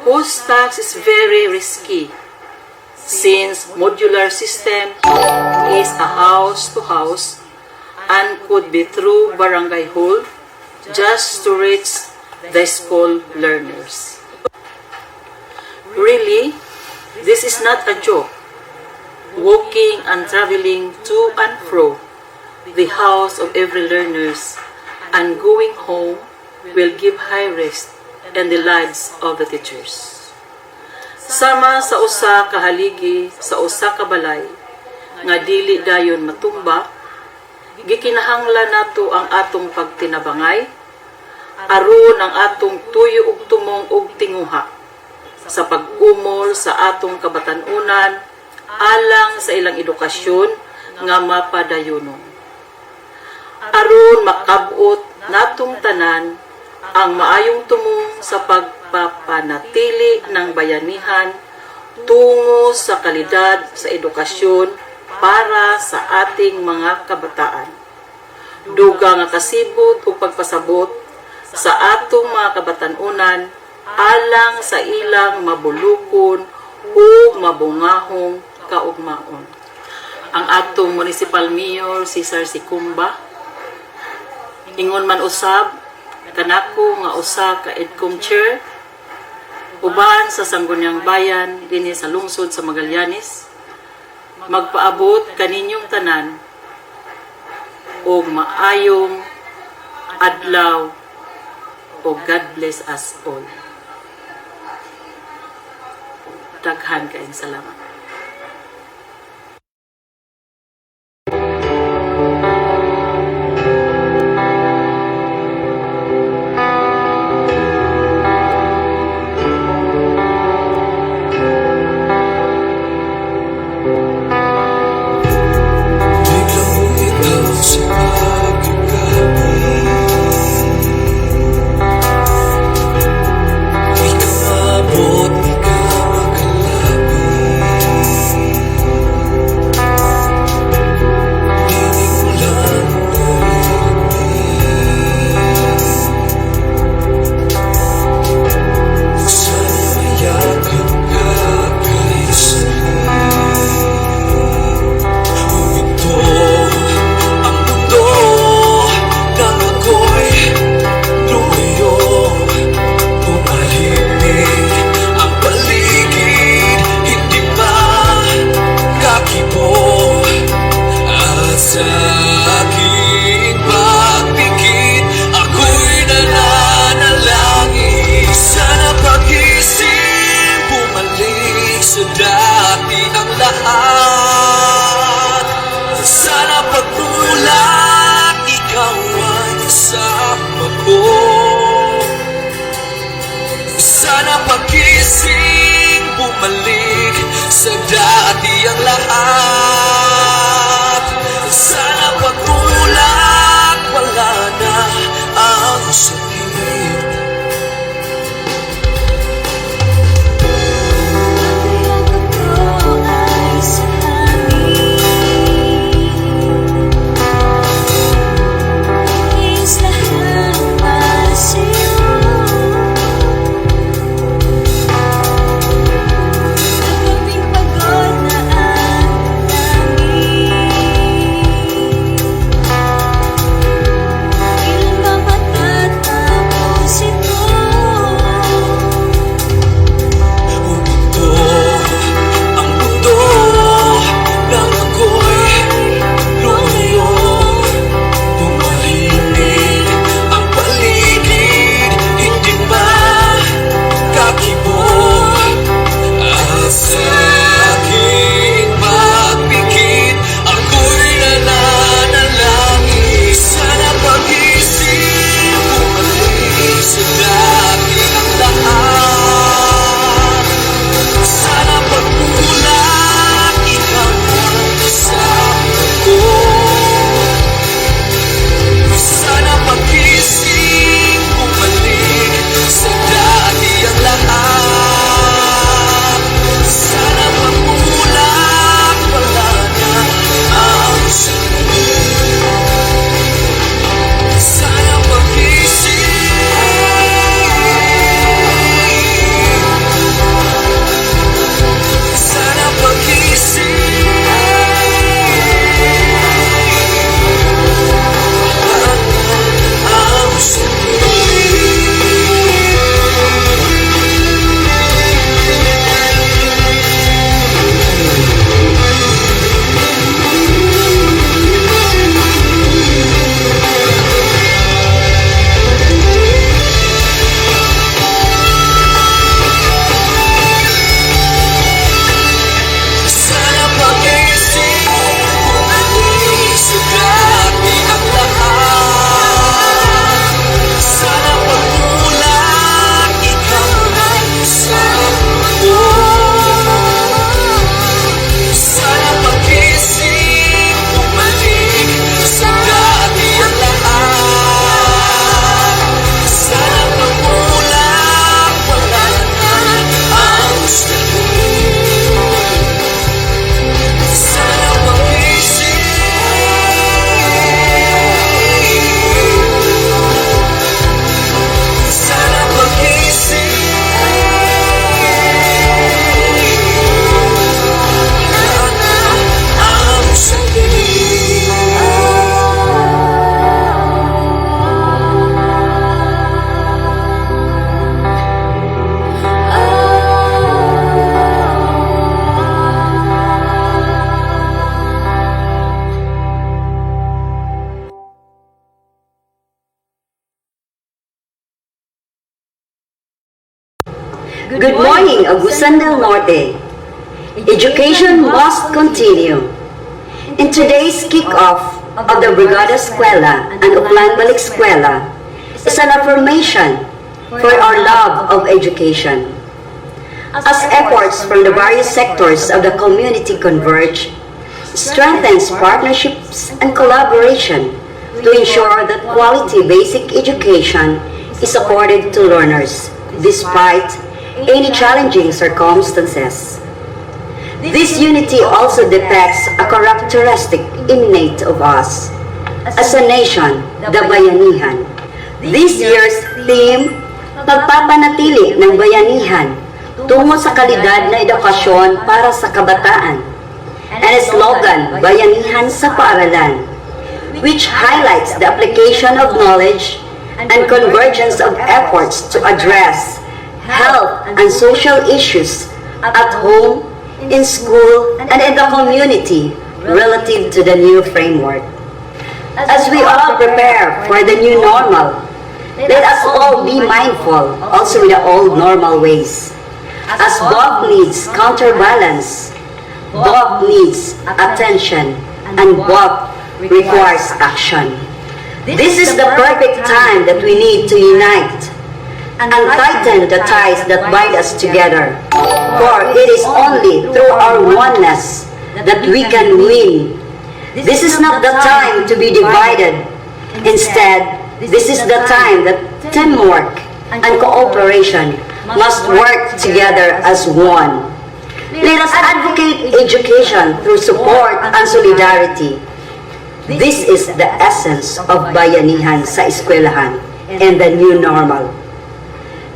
whose task is very risky, since modular system is a house to house and could be through barangay hall just to reach the school learners. Really, this is not a joke. Walking and traveling to and fro the house of every learners and going home will give high risk in the lives of the teachers. Sama sa usa ka haligi sa usa ka balay nga dili dayon matumba, gikinahanglan nato ang atong pagtinabangay aron ang atong tuyo ug tumong ug tinguha sa pag-umol sa atong kabatanunan alang sa ilang edukasyon nga mapadayonon. Aron makabot natong tanan ang maayong tumong sa pagpapanatili ng bayanihan tungo sa kalidad sa edukasyon para sa ating mga kabataan. Duga nga kasibot o pagpasabot sa atong mga kabatanunan alang sa ilang mabulukon o mabungahong kaugmaon. Ang atong municipal mayor si Sir Sikumba, ingon man usab kanako nga usa ka EDCOM chair uban sa Sangguniang Bayan dinhi sa lungsod sa Magallanes, magpaabot kaninyong tanan og maayong adlaw o God bless us all. Daghan kayong salamat. Di ka makalapit. Good morning, Agusan del Norte. Education must continue. In today's kick-off of the Brigada Eskwela and Uplan Balik Eskwela is an affirmation for our love of education. As efforts from the various sectors of the community converge, strengthens partnerships and collaboration to ensure that quality basic education is afforded to learners despite any challenging circumstances. This unity also depicts a characteristic innate of us as a nation, the Bayanihan. This year's theme, pagpapanatili ng bayanihan tungo sa kalidad na edukasyon para sa kabataan, and a slogan, Bayanihan sa Paaralan, which highlights the application of knowledge and convergence of efforts to address health and social issues at home, in school, and in the community relative to the new framework. As we all prepare for the new normal, let us all be mindful also with the old normal ways, as both needs counterbalance, both needs attention, and both requires action. This is the perfect time that we need to unite and tighten the ties that bind us together. For it is only through our oneness that we can win. This is not the time to be divided. Instead, this is the time that teamwork and cooperation must work together as one. Let us advocate education through support and solidarity. This is the essence of bayanihan sa eskwelahan and the new normal.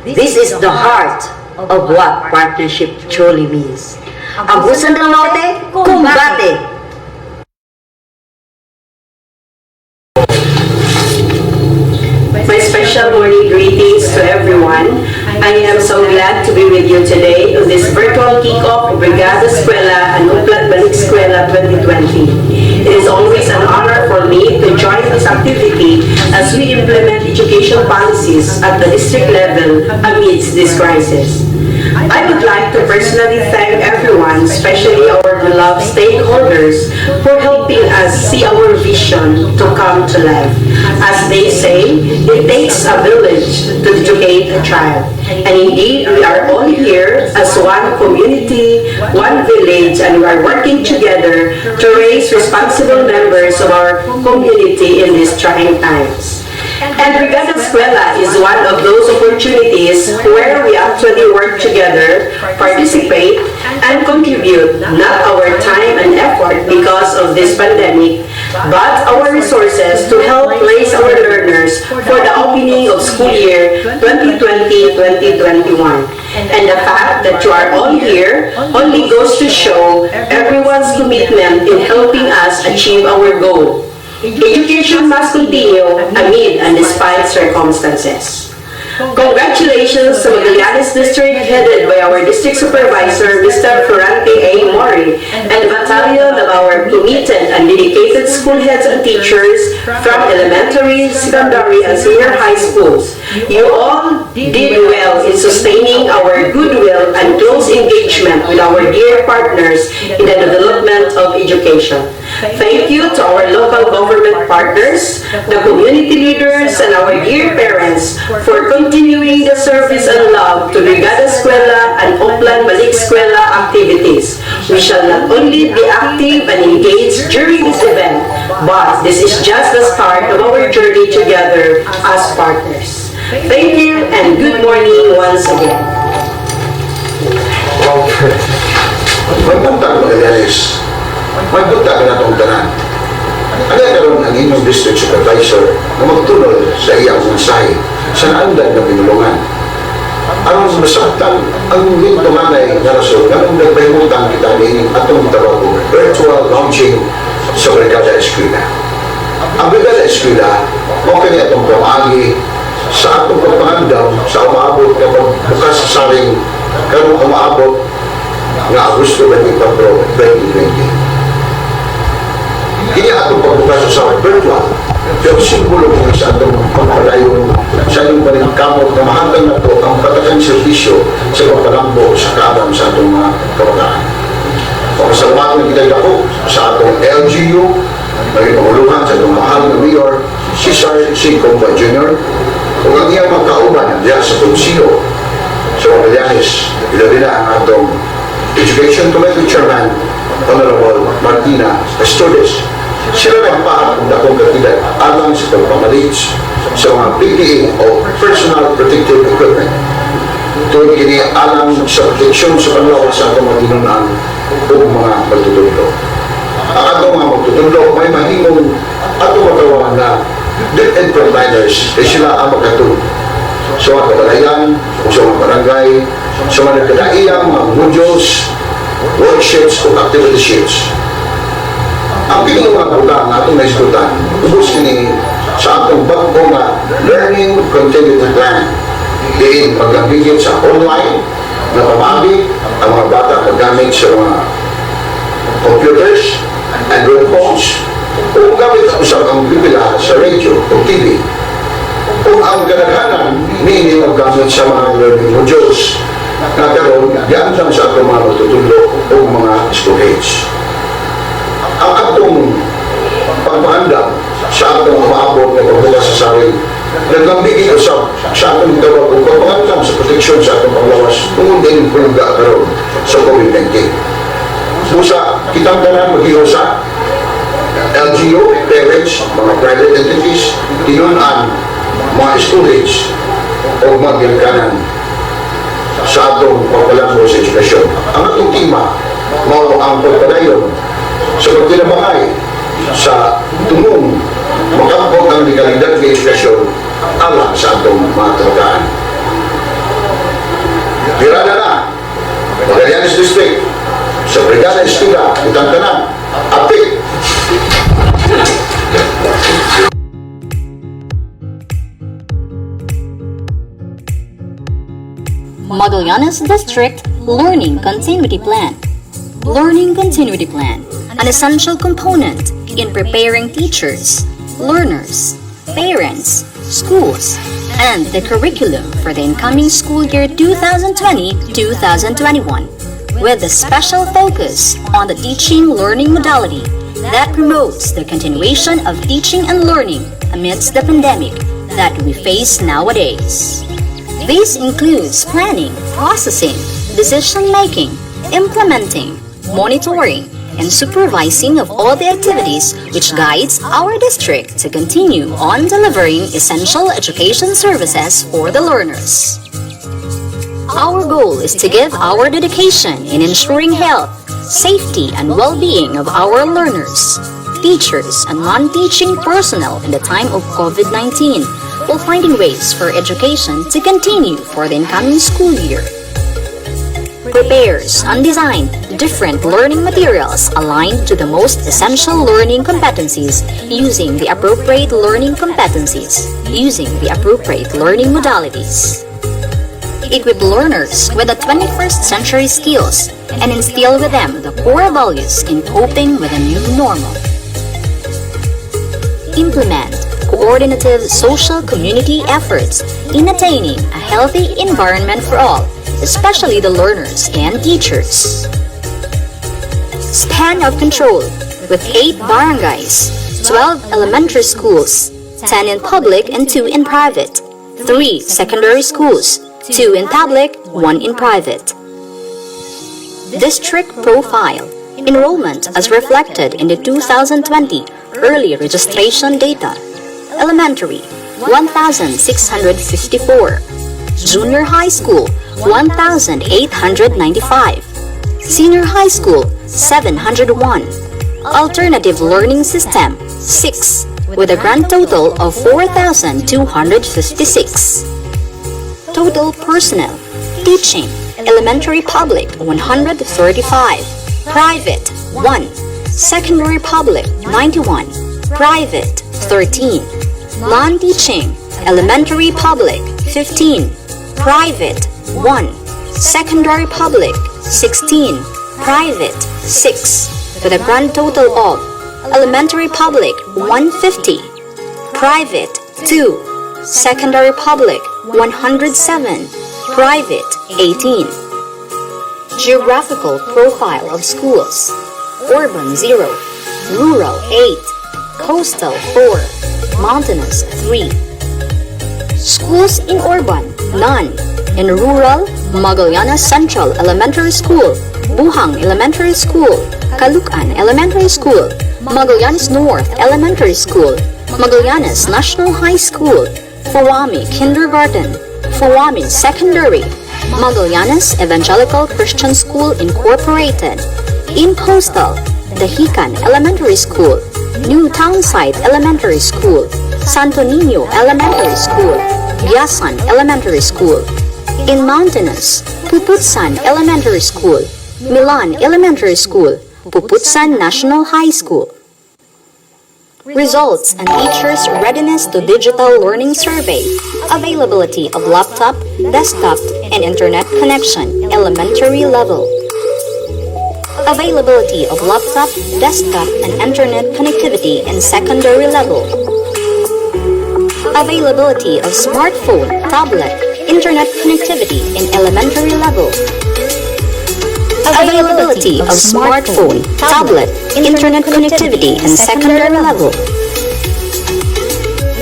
This is the heart of what partnership truly means. Agusan del Norte, kumbate! My special morning greetings to everyone. I am so glad to be with you today on this virtual kickoff of Brigada Eskwela and Uplan Balik Eskwela 2020. It is always an honor for me to join this activity as we implement education policies at the district level amidst this crisis. I would like to personally thank everyone, especially our beloved stakeholders, for helping us see our vision to come to life. As they say, it takes a village to educate a child. And indeed, we are all here as one community, one village, and we are working together to raise responsible members of our community in these trying times. And Brigada Eskwela is one of those opportunities where we actually work together, participate, and contribute not our time and effort because of this pandemic, but our resources to help place our learners for the opening of school year 2020-2021. And the fact that you are all here only goes to show everyone's commitment in helping us achieve our goal. Education must continue amid and despite circumstances. Congratulations to Magallanes District headed by our District Supervisor, Mr. Florante A. Mori, and the battalion of our committed and dedicated school heads and teachers from elementary, secondary, and senior high schools. You all did well in sustaining our goodwill and close engagement with our dear partners in the development of education. Thank you to our local government partners, the community leaders, and our dear parents for continuing the service and love to Brigada Eskwela and Uplan Balik Eskwela activities. We shall not only be active and engaged during this event, but this is just the start of our journey together as partners. Thank you and good morning once again. Magpunta ko Magallanes. Magpunta ka na itong tanan. Ano karoon ang inyong district supervisor na magtunod sa iyang mensahe sa naandan na pinulungan. Aron masaktan ang hintumanay na rason na kung nagpahimutan kita ni atong tawag virtual launching sa Brigada Eskwela. Ang Brigada Eskwela, okay na itong pamagi sa atong pagpangandam sa umaabot na pagbukas sa saring karong umaabot nga Agosto 24, 2020. Kini atong pagbukas sa virtual Pero simbolo po sa atong pagpadayon sa inyong paningkamot na mahatag na po ang patakang serbisyo sa pagpalambo sa kaabang sa atong mga kabataan. Papasalamatan kita ako sa atong LGU, may panguluhan sa itong mahal na Mayor, Cesar C. Compa Jr. o ang iyang mga kauban diyan sa Konsiyo sa Magallanes, ilabi na ang atong Education Committee Chairman, Honorable Martina Castores. Sila nagpahat ng dakong katilan alang sa pagpamalit sa mga PPE o Personal Protective Equipment. Tuwing kini alang sa proteksyon sa panlawas sa atong matinunaan o mga magtutulog. Ang atong mga magtutulog may mahimong atong magawa na DEPED providers ay sila ang magkatulog sa mga kabalayan o sa mga barangay, sa mga nagkadaiyang mga modules, worksheets o activity sheets. Ang piling mga karutan na atong naiskutan, ubos kini sa atong bago nga Learning Continuity Plan. Diin magambigit sa online na pamagi ang mga bata magamit sa mga computers, Android phones, o gamit ang usap ang bibila sa radio o TV. Kung ang kadaghanan, nini ang gamit sa mga learning modules na karoon yan lang sa atong mga matutulog o mga schoolmates. Ang atong pagpahandang sa atong maabot na pagbukas sa sarili, nagambigin usap sa atong tawag o pagpahandang sa proteksyon sa atong panglawas kung din pulga karoon sa COVID-19. Busa, kitang tanan maghiusa, LGU, parents, mga private entities, tinunan, mga students, o magilkanan sa atong pagpalambo sa edukasyon. Ang atong tema, mao ang pagpadayon sa pagtinabangay sa tumong makapot ang legalidad ng edukasyon alang sa atong mga kabataan. Birada na, Magallanes District, sa Brigada Eskwela, Itantanan, apik! Magallanes District Learning Continuity Plan. Learning Continuity Plan, an essential component in preparing teachers, learners, parents, schools, and the curriculum for the incoming school year 2020-2021, with a special focus on the teaching-learning modality that promotes the continuation of teaching and learning amidst the pandemic that we face nowadays. This includes planning, processing, decision-making, implementing, monitoring, and supervising of all the activities which guides our district to continue on delivering essential education services for the learners. Our goal is to give our dedication in ensuring health, safety, and well-being of our learners, teachers, and non-teaching personnel in the time of COVID-19, while finding ways for education to continue for the incoming school year. Prepares and designs different learning materials aligned to the most essential learning competencies using the appropriate learning modalities. Equip learners with the 21st century skills and instill with them the core values in coping with a new normal. Implement coordinative social community efforts in attaining a healthy environment for all, especially the learners and teachers. Span of control with 8 barangays, 12 elementary schools, 10 in public and 2 in private, 3 secondary schools, 2 in public, 1 in private. District profile. Enrollment as reflected in the 2020 early registration data. Elementary, 1,654. Junior high school, 1,895. Senior high school, 701. Alternative learning system, 6, with a grand total of 4,256. Total personnel. Teaching, elementary public, 135. Private, 1. Secondary public, 91. Private, 13. Non-teaching, elementary public, 15. Private, 1. Secondary public, 16. Private, 6. With a grand total of elementary public, 150. Private 2. Secondary Public 107. Private 18. Geographical Profile of Schools: Urban 0. Rural 8. Coastal 4. Mountainous 3. Schools in urban, none. In rural, Magallanes Central Elementary School, Buhang Elementary School, Caloocan Elementary School, Magallanes North Elementary School, Magallanes National High School, Fawami Kindergarten, Fawami Secondary, Magallanes Evangelical Christian School Incorporated. In coastal, Dahican Elementary School, New Townside Elementary School, Santo Niño Elementary School, Yasan Elementary School. In mountainous, Puputsan Elementary School, Milan Elementary School, Puputsan National High School. Results and teachers' readiness to digital learning survey. Availability of laptop, desktop, and internet connection, elementary level. Availability of laptop, desktop, and internet connectivity in secondary level. Availability of smartphone, tablet, internet connectivity in elementary level. Availability of smartphone, tablet, internet connectivity in secondary level.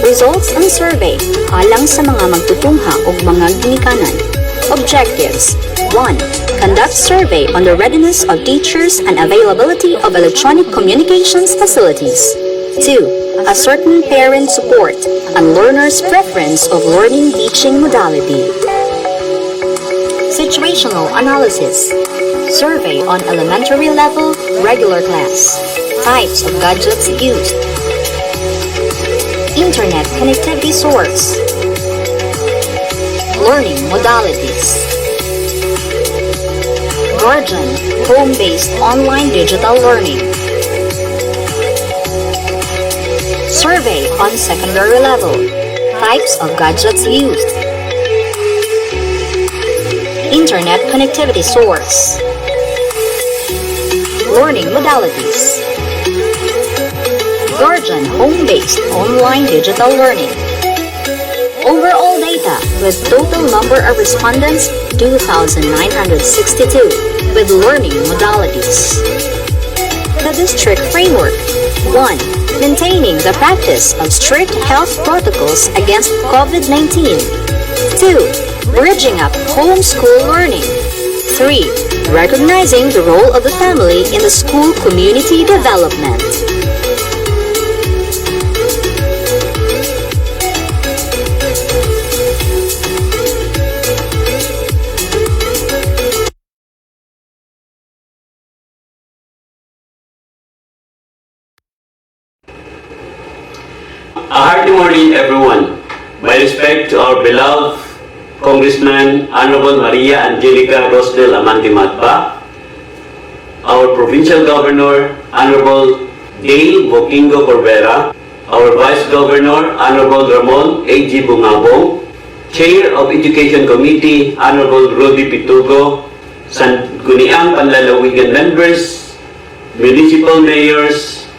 Results ng survey alang sa mga magtutungha ug mga ginikanan. Objectives: 1. Conduct survey on the readiness of teachers and availability of electronic communications facilities. 2. Ascertain parent support and learners' preference of learning teaching modality. Situational analysis. Survey on elementary level, regular class. Types of gadgets used. Internet connectivity source. Learning modalities. Guardian, home-based online digital learning. Survey on secondary level. Types of gadgets used. Internet connectivity source. Learning modalities. Guardian home-based online digital learning. Overall data with total number of respondents 2,962 with learning modalities. The district framework. 1. Maintaining the practice of strict health protocols against COVID-19. 2. Bridging up homeschool learning. 3. Recognizing the role of the family in the school community development. A hearty morning, everyone. My respect to our beloved Congressman Honorable Maria Angelica Rosdel Amante Matpa, our Provincial Governor Honorable Dale Boquingo Corbera, our Vice Governor Honorable Ramon A.G. Bungabong, Chair of Education Committee Honorable Rudy Pitugo, Sangguniang Panlalawigan members, municipal mayors,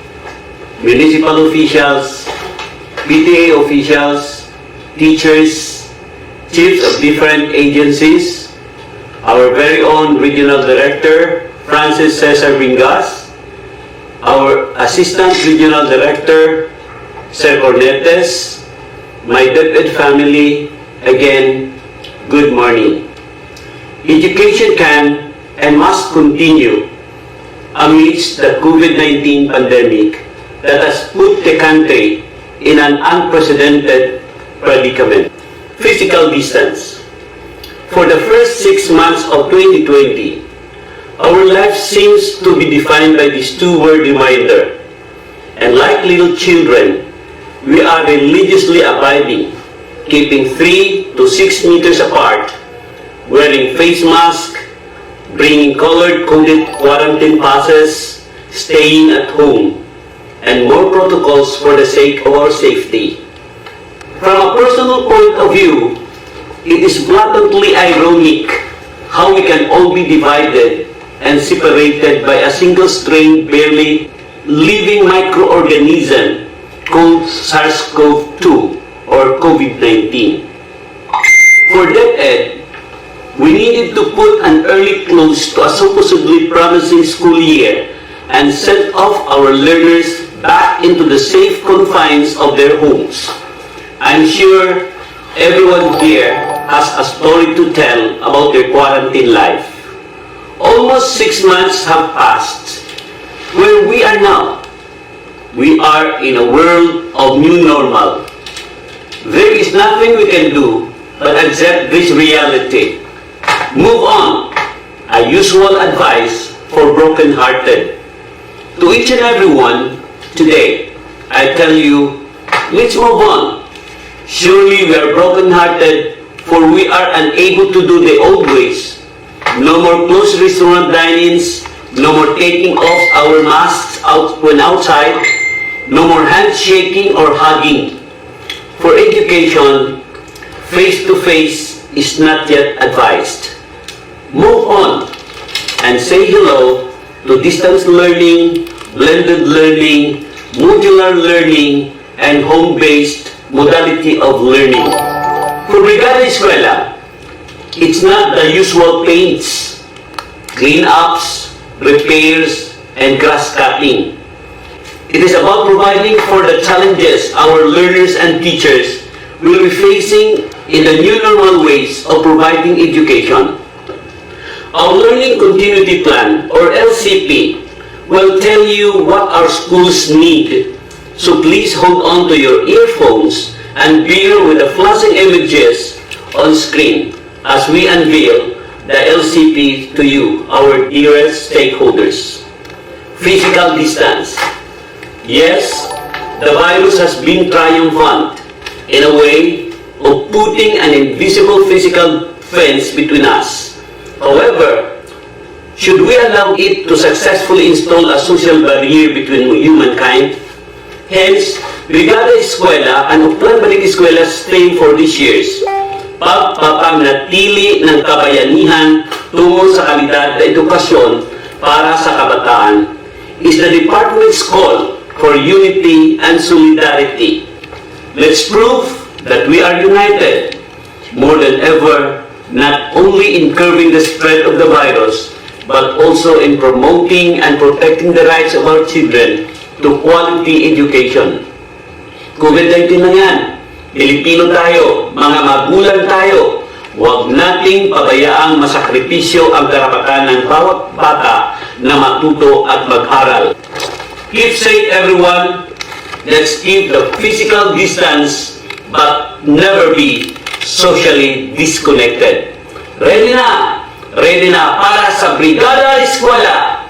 municipal officials, PTA officials, teachers, chiefs of different agencies, our very own Regional Director, Francis Cesar Vingas, our Assistant Regional Director, Sir Cornetes, my DEPED family, again, good morning. Education can and must continue amidst the COVID-19 pandemic that has put the country in an unprecedented predicament. Physical distance. For the first 6 months of 2020, our life seems to be defined by this two-word reminder. And like little children, we are religiously abiding, keeping 3 to 6 meters apart, wearing face masks, bringing colored-coded quarantine passes, staying at home, and more protocols for the sake of our safety. From a personal point of view, it is blatantly ironic how we can all be divided and separated by a single strain, barely living microorganism called SARS-CoV-2. or COVID-19. For DEPED, we needed to put an early close to a supposedly promising school year and send off our learners back into the safe confines of their homes. I'm sure everyone here has a story to tell about their quarantine life. Almost 6 months have passed. Where we are now, we are in a world of new normal. There is nothing we can do but accept this reality. Move on, a usual advice for broken-hearted. To each and every one, today, I tell you, let's move on. Surely we are broken-hearted, for we are unable to do the old ways. No more closed restaurant dine-ins, no more taking off our masks when outside, no more handshaking or hugging. For education, face-to-face is not yet advised. Move on and say hello to distance learning, blended learning, modular learning, and home-based modality of learning. For Brigada Eskwela, it's not the usual paints, clean-ups, repairs, and grass cutting. It is about providing for the challenges our learners and teachers will be facing in the new normal ways of providing education. Our Learning Continuity Plan, or LCP, will tell you what our schools need. So please hold on to your earphones and bear with the flashing images on screen as we unveil the LCP to you, our dearest stakeholders. Physical distance. Yes, the virus has been triumphant in a way of putting an invisible physical fence between us. However, should we allow it to successfully install a social barrier between humankind? Hence, Brigada Eskwela and Uplan Balik Eskwela's theme for this year's pagpapanatili ng kabayanihan tungo sa kalidad na edukasyon para sa kabataan is the department's call for unity and solidarity. Let's prove that we are united more than ever, not only in curbing the spread of the virus, but also in promoting and protecting the rights of our children to quality education. COVID-19 na yan. Pilipino tayo, mga magulang tayo. Huwag nating pabayaang masakripisyo ang karapatan ng bawat bata na matuto at mag-aral. Keep safe, everyone. Let's keep the physical distance, but never be socially disconnected. Ready na para sa Brigada Eskwela!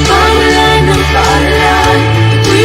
Pamulan ng paalan, ito'y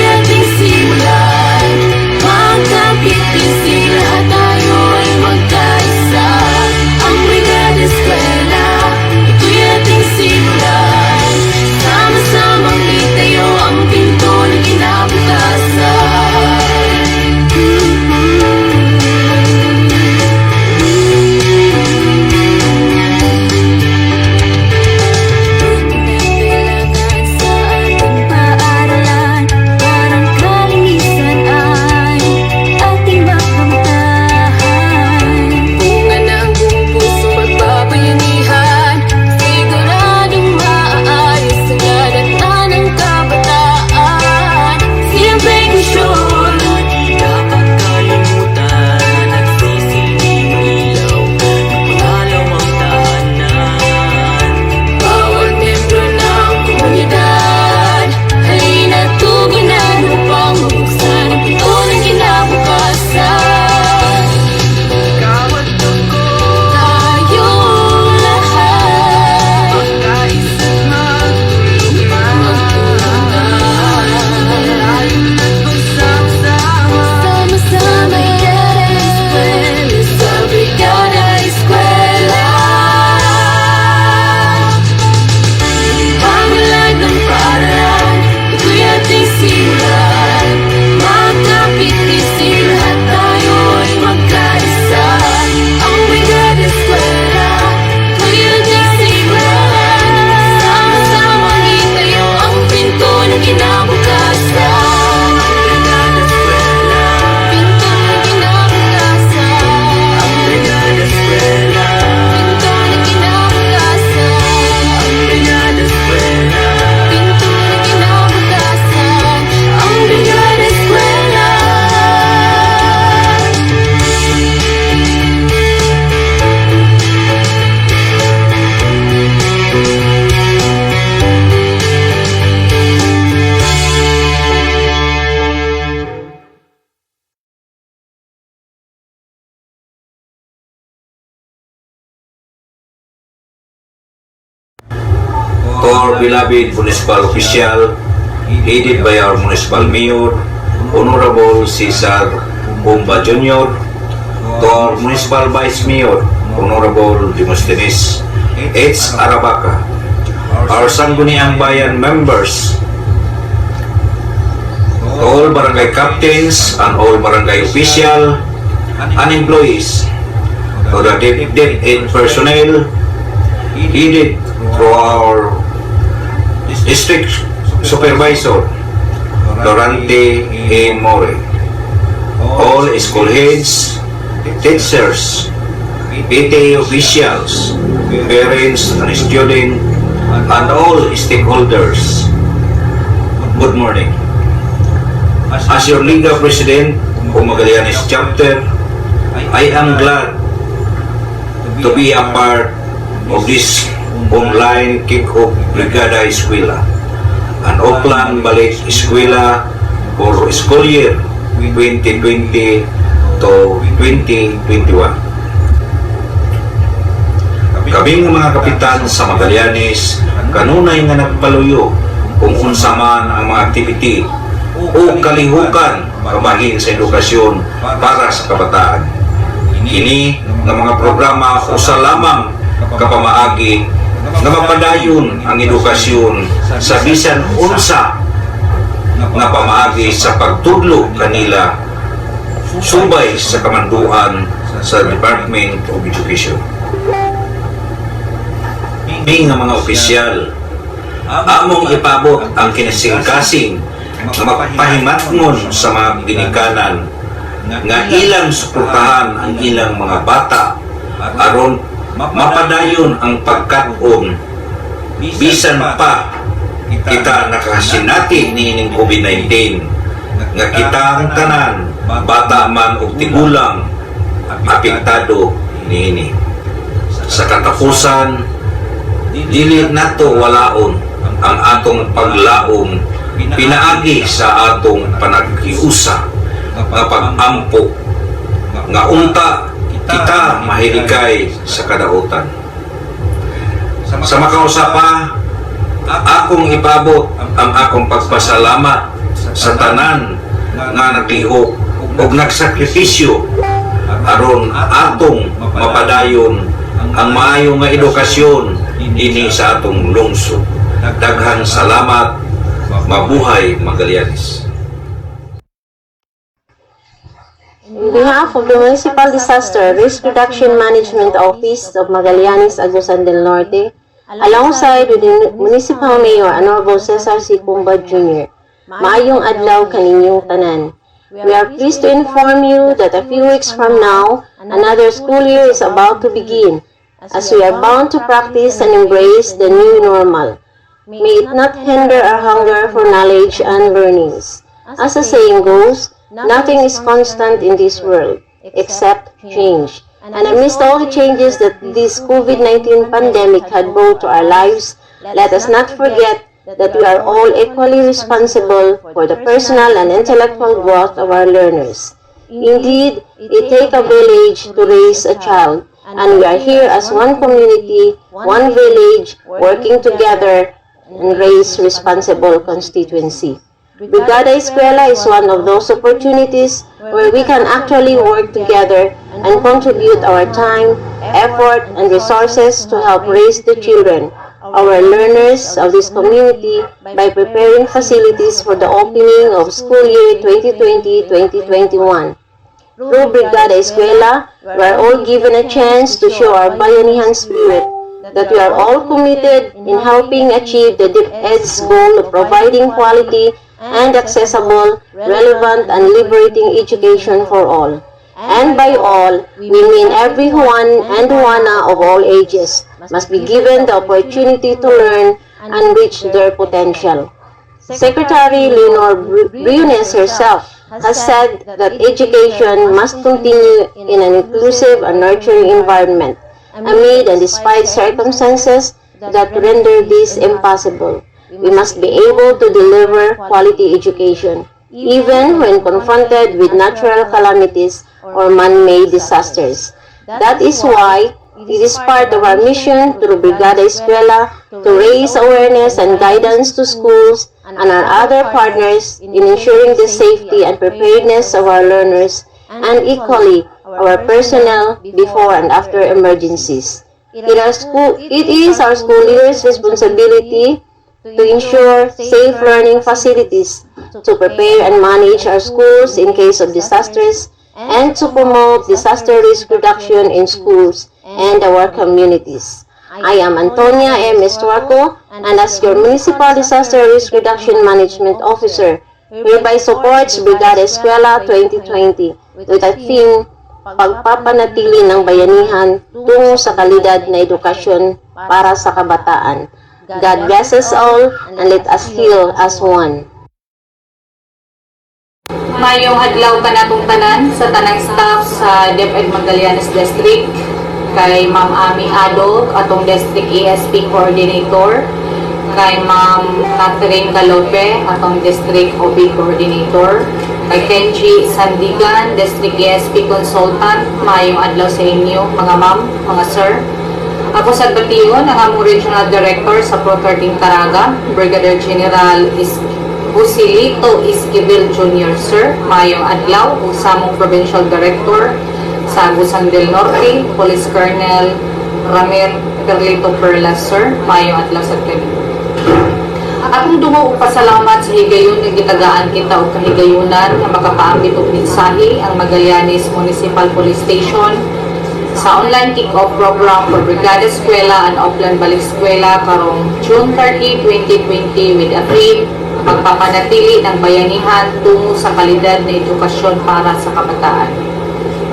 our beloved municipal official, headed by our municipal mayor, Honorable Cesar Bomba Jr., to our municipal vice mayor, Honorable Demosthenes H. Arabaca, our Sangguniang Bayan members, to all barangay captains and all barangay official and employees, to the DEPED personnel, headed through our district supervisor, Lorante A. More, all school heads, teachers, PTA officials, parents and students, and all stakeholders. Good morning. As your Liga President of Magallanes Chapter, I am glad to be a part of this online kick-off Brigada Eskwela, an offline balik eskwela for school year 2020 to 2021. Kaming mga kapitan sa Magallanes kanunay nga nagpaluyo kung unsa man ang mga activity o kalihukan kabahin sa edukasyon para sa kabataan. Kini nga mga programa usa lamang kapamaagi nga mapadayon ang edukasyon sa bisan unsa nga pamaagi sa pagtudlo kanila subay sa kamanduan sa Department of Education. Nga mga opisyal, among ipabot ang kinasingkasing nga magpahimatngon sa mga ginikanan nga ilang suportahan ang ilang mga bata aron mapadayon ang pagkat-on bisan pa kita nakasinati niining COVID-19 nga kita ang tanan bata man o tigulang apektado niini. Sa katapusan, dili nato walaon ang atong paglaom pinaagi sa atong panaghiusa nga pag-ampo nga unta kita mahiligay sa kadautan. Sa makausapa, akong ipabot ang akong pagpasalamat sa tanan nga naglihok o nagsakripisyo aron atong mapadayon ang maayo nga edukasyon dinhi sa atong lungsod. Daghang salamat. Mabuhay Magallanes. On behalf of the Municipal Disaster Risk Reduction Management Office of Magallanes, Agusan del Norte, alongside with the Municipal Mayor, Honorable Cesar C. Bomba Jr., maayong adlaw kaninyong tanan. We are pleased to inform you that a few weeks from now, another school year is about to begin, as we are bound to practice and embrace the new normal. May it not hinder our hunger for knowledge and learnings. As the saying goes, nothing is constant in this world, except change. And amidst all the changes that this COVID-19 pandemic had brought to our lives, let us not forget that we are all equally responsible for the personal and intellectual growth of our learners. Indeed, it takes a village to raise a child, and we are here as one community, one village, working together and raise responsible constituency. Brigada Eskwela is one of those opportunities where we can actually work together and contribute our time, effort, and resources to help raise the children, our learners of this community, by preparing facilities for the opening of school year 2020-2021. Through Brigada Eskwela, we are all given a chance to show our bayanihan spirit, that we are all committed in helping achieve the DEPED's goal of providing quality and accessible, relevant, and liberating education for all. And by all, we mean everyone and one of all ages must be given the opportunity to learn and reach their potential. Secretary Leonor Briones herself has said that education must continue in an inclusive and nurturing environment, amid and despite circumstances that render this impossible. We must be able to deliver quality education, even when confronted with natural calamities or man-made disasters. That is why it is part of our mission through Brigada Eskwela to raise awareness and guidance to schools and our other partners in ensuring the safety and preparedness of our learners and equally our personnel before and after emergencies. It is our school leaders' responsibility to ensure safe learning facilities, to prepare and manage our schools in case of disasters, and to promote disaster risk reduction in schools and our communities. I am Antonia M. Estuarco, and as your Municipal Disaster Risk Reduction Management Officer, hereby supports Brigada Eskwela 2020 with a theme, pagpapanatili ng bayanihan tungo sa kalidad na edukasyon para sa kabataan. God bless us all, and let us heal as one. Mayong adlaw kanatong tanan sa tanang staff sa DEPED Magallanes District, kay Ma'am Ami Adog, atong District ESP Coordinator, kay Ma'am Catherine Galope, atong District OB Coordinator, kay Kenji Sandigan, District ESP Consultant. Mayong adlaw sa inyo, mga ma'am, mga sir. Ako sa Bation, ang among Regional Director sa Pro 13 Caraga, Brigadier General Busilito Esquivel Jr. Sir. Mayong adlaw, usamong Provincial Director sa Agusan del Norte, Police Colonel Ramir Perlito Perlas Sir. Mayong adlaw sa kanila. Akong dungo og pasalamat sa higayon nga gitagaan kita og kahigayunan nga makapaambit og mensahe ang Magallanes Municipal Police Station sa online kick-off program for Brigada Eskwela and Offline Balik Eskwela karong June 30, 2020 with a theme, pagpapanatili ng bayanihan tungo sa kalidad na edukasyon para sa kabataan.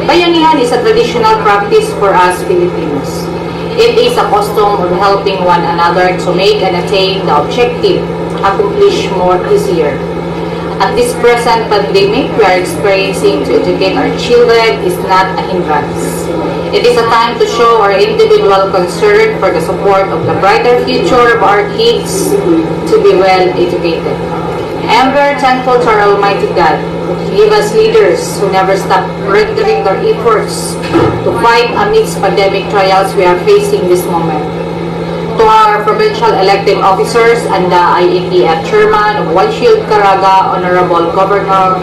Bayanihan is a traditional practice for us Filipinos. It is a custom of helping one another to make and attain the objective accomplished more easier. At this present pandemic we are experiencing, to educate our children is not a hindrance. It is a time to show our individual concern for the support of the brighter future of our kids to be well educated. I am very thankful to our Almighty God who give us leaders who never stop rendering their efforts to fight amidst pandemic trials we are facing this moment. To our provincial elected officers and the IETF Chairman of One Shield Caraga, Honorable Governor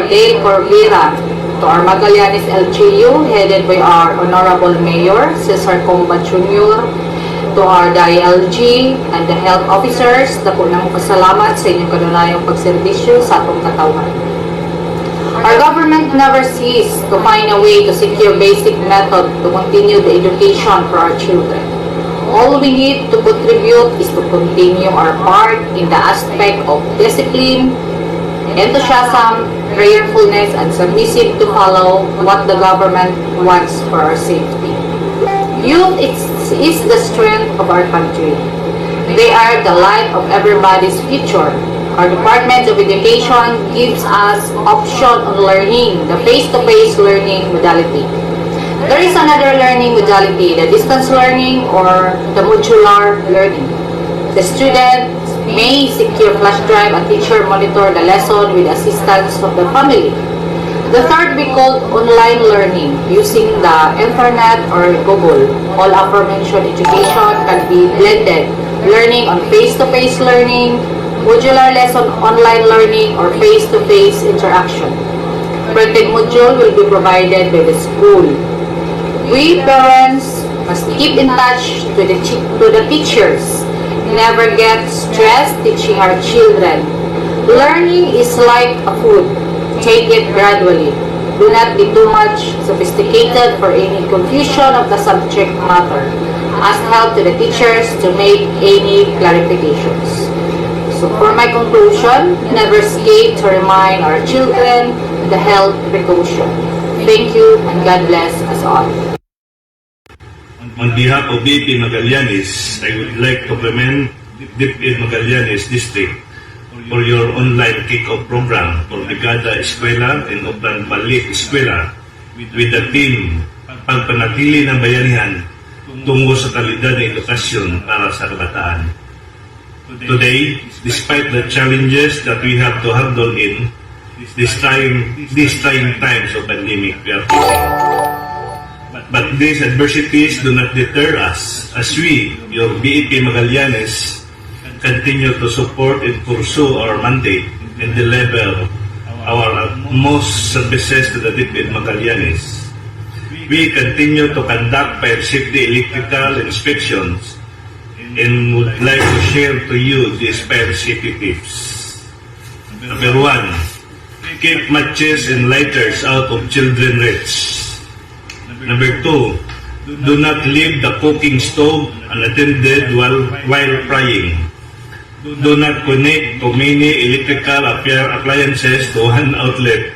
Dale Corvera, to our Magallanes LGU headed by our Honorable Mayor Cesar Comba Jr., to our DILG and the health officers, na po nang pasalamat sa inyong kanunayang pagserbisyo sa atong katawan. Our government never ceased to find a way to secure basic method to continue the education for our children. All we need to contribute is to continue our part in the aspect of discipline, enthusiasm, prayerfulness, and submissive to follow what the government wants for our safety. Youth is the strength of our country. They are the light of everybody's future. Our Department of Education gives us option on learning, the face-to-face learning modality. There is another learning modality, the distance learning or the modular learning. The student may secure flash drive and teacher monitor the lesson with assistance of the family. The third we call online learning using the internet or Google. All aforementioned education can be blended. Learning on face-to-face learning, modular lesson online learning, or face-to-face interaction. Printed module will be provided by the school. We parents must keep in touch to the teachers. Never get stressed teaching our children. Learning is like a food. Take it gradually. Do not be too much sophisticated for any confusion of the subject matter. Ask help to the teachers to make any clarifications. So for my conclusion, never escape to remind our children the health precaution. Thank you and God bless us all. On behalf of BP Magallanes, I would like to commend DEPED Magallanes District for your online kick-off program for Brigada Eskwela and Offline Balik Eskwela with the theme, pagpanatili ng bayanihan tungo sa kalidad ng edukasyon para sa kabataan. Today, despite the challenges that we have to handle in these trying times of pandemic we are facing, but that these adversities do not deter us as we, your BEP Magallanes, continue to support and pursue our mandate and deliver our utmost services to the DEPED Magallanes. We continue to conduct fire safety electrical inspections and would like to share to you these fire safety tips. Number 1, keep matches and lighters out of children's reach. Number 2, do not leave the cooking stove unattended while frying. Do not connect too many electrical appliances to one outlet.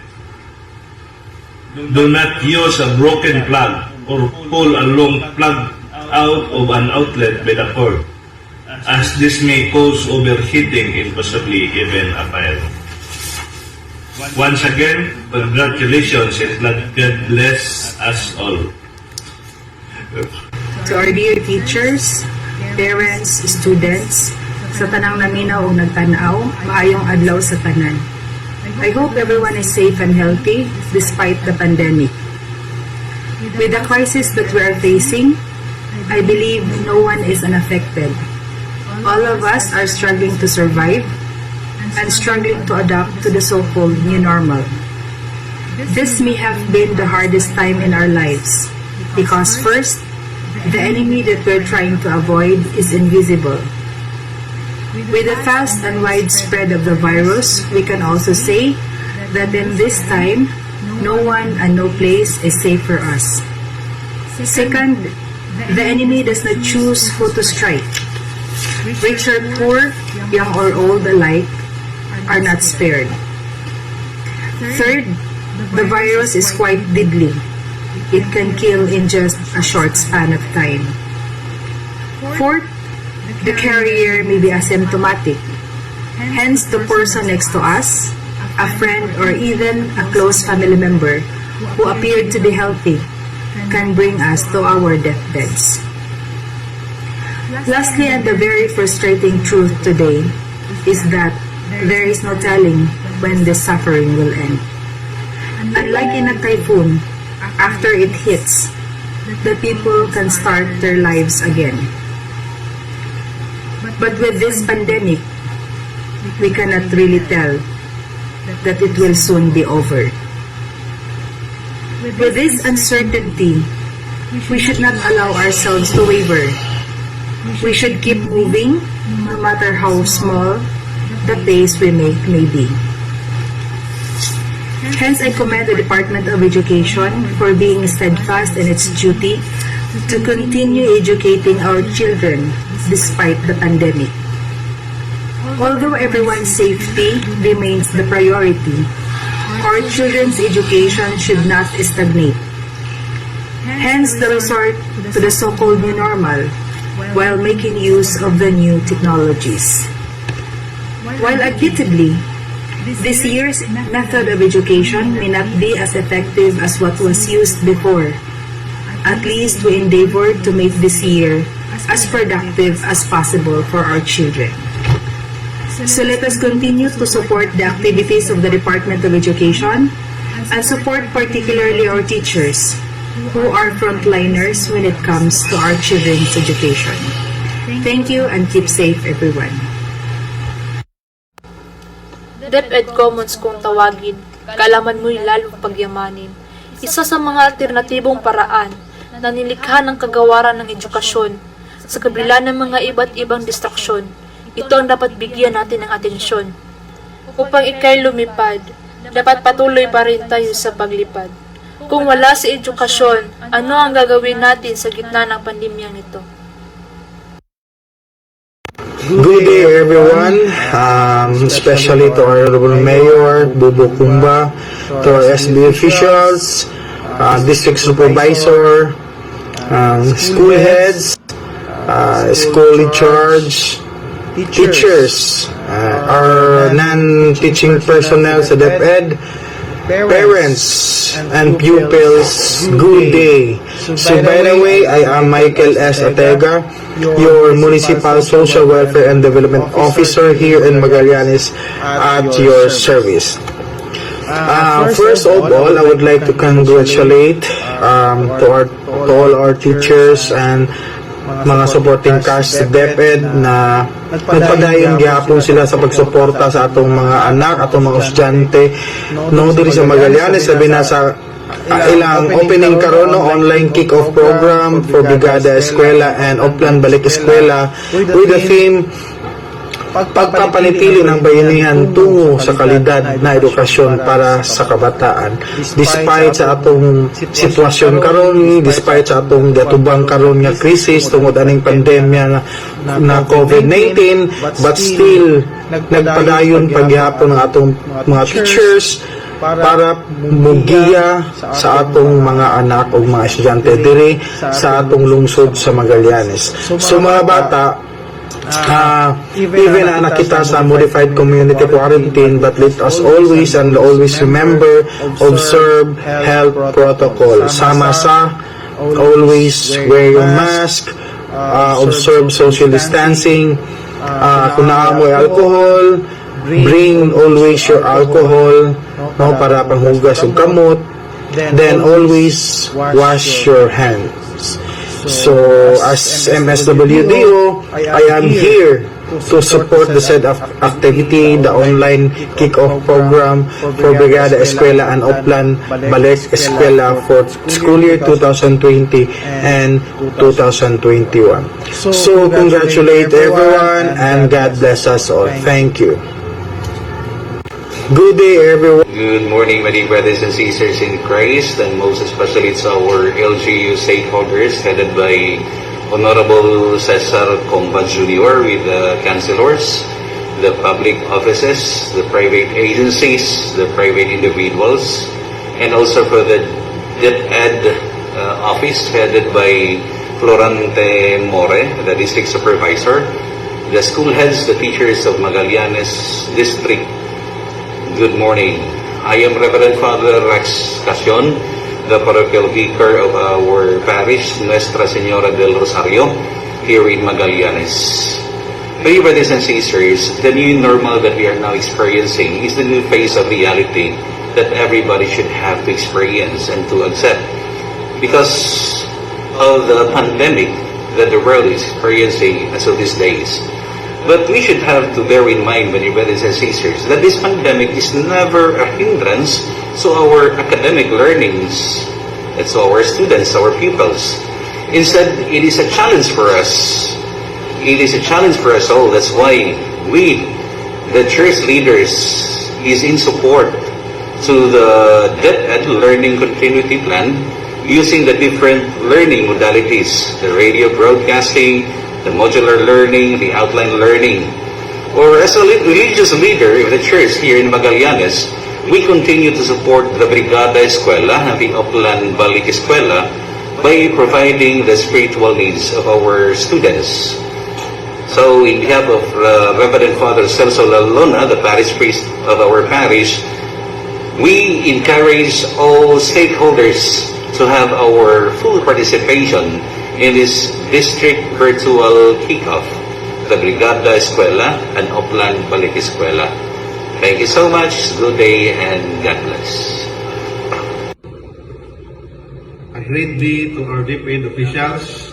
Do not use a broken plug or pull a long plug out of an outlet by the cord, as this may cause overheating and possibly even a fire. Once again, congratulations and God bless us all. To our dear teachers, parents, students, sa tanang naminaw o nagtanaw, maayong adlaw sa tanan. I hope everyone is safe and healthy despite the pandemic. With the crisis that we are facing, I believe no one is unaffected. All of us are struggling to survive and struggling to adapt to the so-called new normal. This may have been the hardest time in our lives because first, the enemy that we're trying to avoid is invisible. With the fast and widespread of the virus, we can also say that in this time, no one and no place is safe for us. Second, the enemy does not choose who to strike. Rich or poor, young or old alike, are not spared. Third, the virus is quite deadly. It can kill in just a short span of time. Fourth, the carrier may be asymptomatic. Hence, the person next to us, a friend or even a close family member who appeared to be healthy, can bring us to our deathbeds. Lastly, and the very frustrating truth today is that there is no telling when this suffering will end. Unlike in a typhoon, after it hits, the people can start their lives again. But with this pandemic, we cannot really tell that it will soon be over. With this uncertainty, we should not allow ourselves to waver. We should keep moving, no matter how small the pace we make may be. Hence, I commend the Department of Education for being steadfast in its duty to continue educating our children despite the pandemic. Although everyone's safety remains the priority, our children's education should not stagnate. Hence, the resort to the so-called new normal while making use of the new technologies. While admittedly, this year's method of education may not be as effective as what was used before, at least we endeavor to make this year as productive as possible for our children. So let us continue to support the activities of the Department of Education and support particularly our teachers who are frontliners when it comes to our children's education. Thank you and keep safe everyone. DepEd Commons kung tawagin, kaalaman mo'y lalong pagyamanin. Isa sa mga alternatibong paraan na nilikha ng kagawaran ng edukasyon sa kabila ng mga iba't ibang distraksyon. Ito ang dapat bigyan natin ng atensyon. Upang ikay lumipad, dapat patuloy pa rin tayo sa paglipad. Kung wala sa edukasyon, ano ang gagawin natin sa gitna ng pandemyang ito? Good day everyone, especially to our Honorable Mayor, Bubo Kumba, to our SB officials, district supervisor, school heads, school in charge, teachers, our non-teaching personnel sa DepEd, parents and pupils, good day. So by the way, I am Michael S. Ortega, your Municipal Social Welfare and Development Officer here in Magallanes at your service. First of all, I would like to congratulate to all our teachers and mga supporting cast sa DEPED na nagpadayon gyapon sila sa pagsuporta sa atong mga anak, atong mga estudyante no diri sa Magallanes, sabi na sa ilang opening karon no online kick-off program for Brigada Eskwela and Upland Balik Eskwela with the theme pagpapanitili ng bayanihan tungo sa kalidad na edukasyon para sa kabataan. Despite sa atong sitwasyon karon, despite sa atong gatubang karon nga krisis tungod aning pandemya na COVID-19, but still nagpadayon paghihapon ng atong mga teachers para mugiya sa atong mga anak o mga estudyante diri sa atong lungsod sa Magallanes. So mga bata, even na nakita sa modified community quarantine, but let us always remember, observe health protocol. Sama sa always wear your mask, observe social distancing, kung naamoy alcohol, bring always your alcohol no, para panghugas ng kamot, then always wash your hands. So, as MSWDO, I am here to support the said activity, the online kick-off program for Brigada Eskwela and Upland Balik Eskwela for school year 2020 and 2021. So, congratulate everyone and God bless us all. Thank you. Good day, everyone. Good morning, my dear brothers and sisters in Christ, and most especially to our LGU stakeholders headed by Honorable Cesar Comba Jr. with the councilors, the public offices, the private agencies, the private individuals, and also for the DEPED office headed by Florante More, the district supervisor, the school heads, the teachers of Magallanes district. Good morning. I am Reverend Father Rex Casion, the parochial vicar of our parish, Nuestra Señora del Rosario, here in Magallanes. Dear brothers and sisters, the new normal that we are now experiencing is the new phase of reality that everybody should have to experience and to accept because of the pandemic that the world is experiencing as of these days. But we should have to bear in mind, my dear brothers and sisters, that this pandemic is never a hindrance to our academic learnings, and to our students, our pupils. Instead, it is a challenge for us. It is a challenge for us all. That's why we, the church leaders, is in support to the DEPED Learning Continuity Plan using the different learning modalities, the radio broadcasting, the modular learning, the outline learning. Or as a religious leader of the church here in Magallanes, we continue to support the Brigada Eskwela and the Upland Balik Eskwela by providing the spiritual needs of our students. So in behalf of Reverend Father Celso Lalona, the parish priest of our parish, we encourage all stakeholders to have our full participation in this district virtual kickoff, the Brigada Eskwela and Upland Balik Eskwela. Thank you so much. Good day and God bless. A great day to our DEPED officials,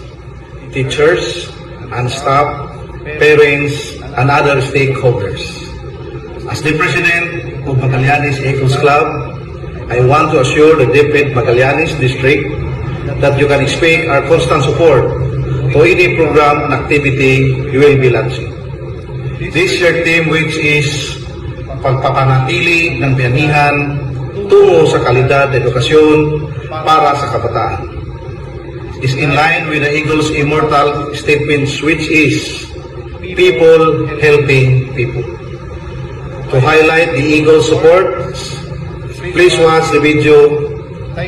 teachers, and staff, parents, and other stakeholders. As the President of Magallanes Eagles Club, I want to assure the DEPED Magallanes District that you can expect our constant support to any program and activity you will be launching. This year theme, which is pagpapanatili ng bayanihan tungo sa kalidad na edukasyon para sa kabataan, is in line with the Eagles' immortal statements, which is people helping people. To highlight the Eagles' support, please watch the video.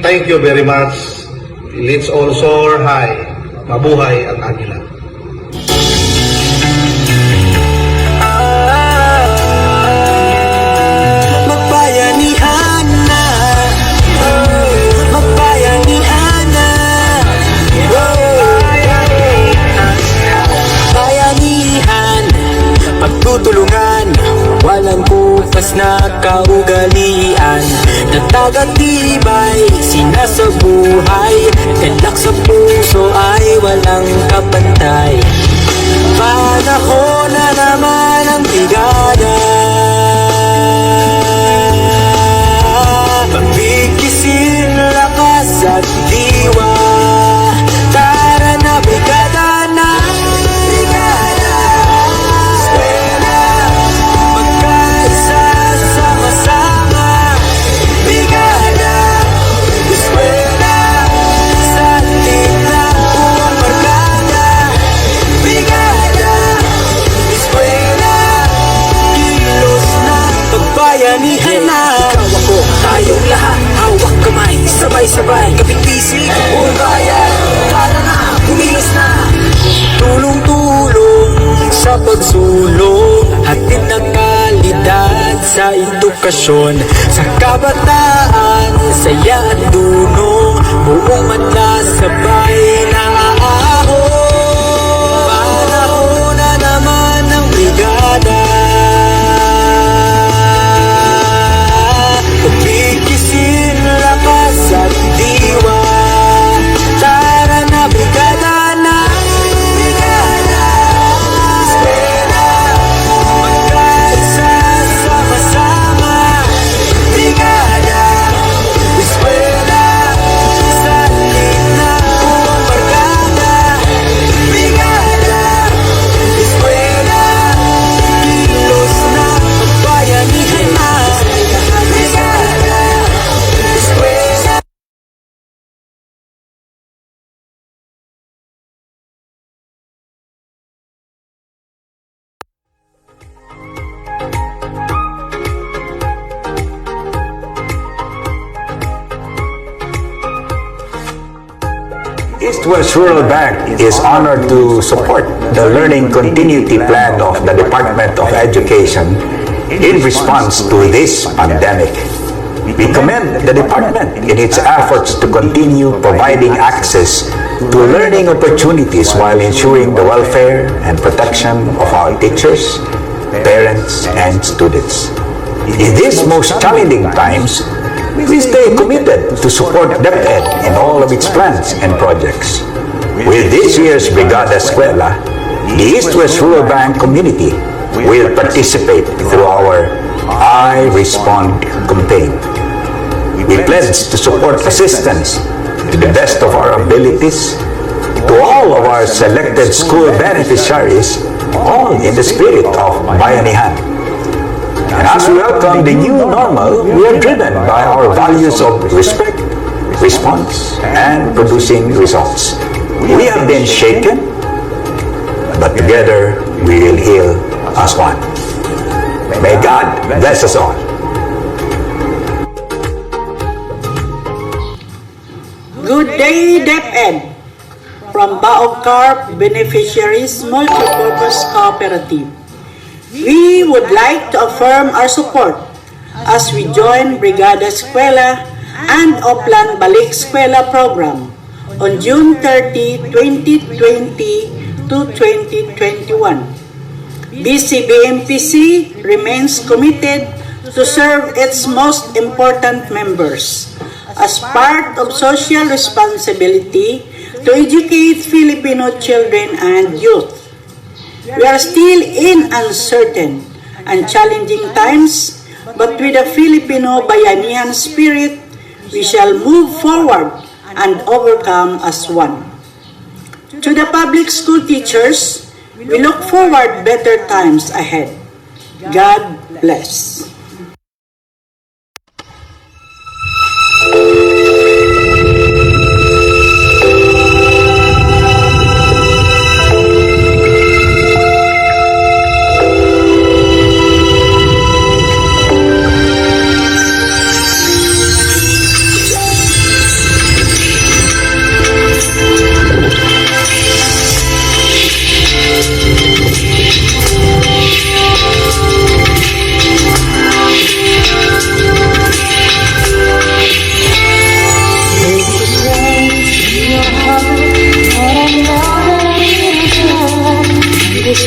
Thank you very much. Let's all soar high. Mabuhay ang agila. Magbayanihan na, magbayanihan na, bayanihan, pagtutulungan, walang bukas na kaugalian, nagtagatibay, na sa buhay, galak sa puso ay walang kapantay. Panahon na naman ang brigada, pagbigisin, lakas at diwa. Tara na brigada na, brigada eskwela, magkaisa sama-sama. Brigada eskwela, sa tingnan buong barkada. Brigada eskwela, kilos na, pagbayanihan na. Ikaw ako, tayong lahat, hawak kamay, sabay-sabay, kapit-bisig, buong bayan. Tara na, kumilos na. Tulong-tulong sa pagsulong, hatid na kalidad sa edukasyon. Sa kabataan, saya at dunong, buong mata sabay na aahon. Panahon na naman ng brigada, pagbigisin, lakas at diwa. Tara na brigada na, brigada eskwela, magkaisa sama-sama. Brigada eskwela, sa tingnan buong barkada. Brigada eskwela, kilos na, pagbayanihan na. Brigada eskwela. East West Rural Bank is honored to support the Learning Continuity Plan of the Department of Education in response to this pandemic. We commend the department in its efforts to continue providing access to learning opportunities while ensuring the welfare and protection of our teachers, parents, and students. In these most challenging times, we stay committed to support DEPED in all of its plans and projects. With this year's Brigada Eskwela, the East West Rural Bank community will participate through our I Respond campaign. We pledge to support assistance to the best of our abilities to all of our selected school beneficiaries, all in the spirit of bayanihan. And as we welcome the new normal, we are driven by our values of respect, response, and producing results. We have been shaken, but together we will heal as one. May God bless us all. Good day, DEPED. From Baocar Beneficiaries Multipurpose Cooperative, we would like to affirm our support as we join Brigada Eskwela and Oplan Balik Eskwela program on June 30, 2020 to 2021. BCBMPC remains committed to serve its most important members as part of social responsibility to educate Filipino children and youth. We are still in uncertain and challenging times, but with a Filipino bayanihan spirit, we shall move forward and overcome as one. To the public school teachers, we look forward better times ahead. God bless. This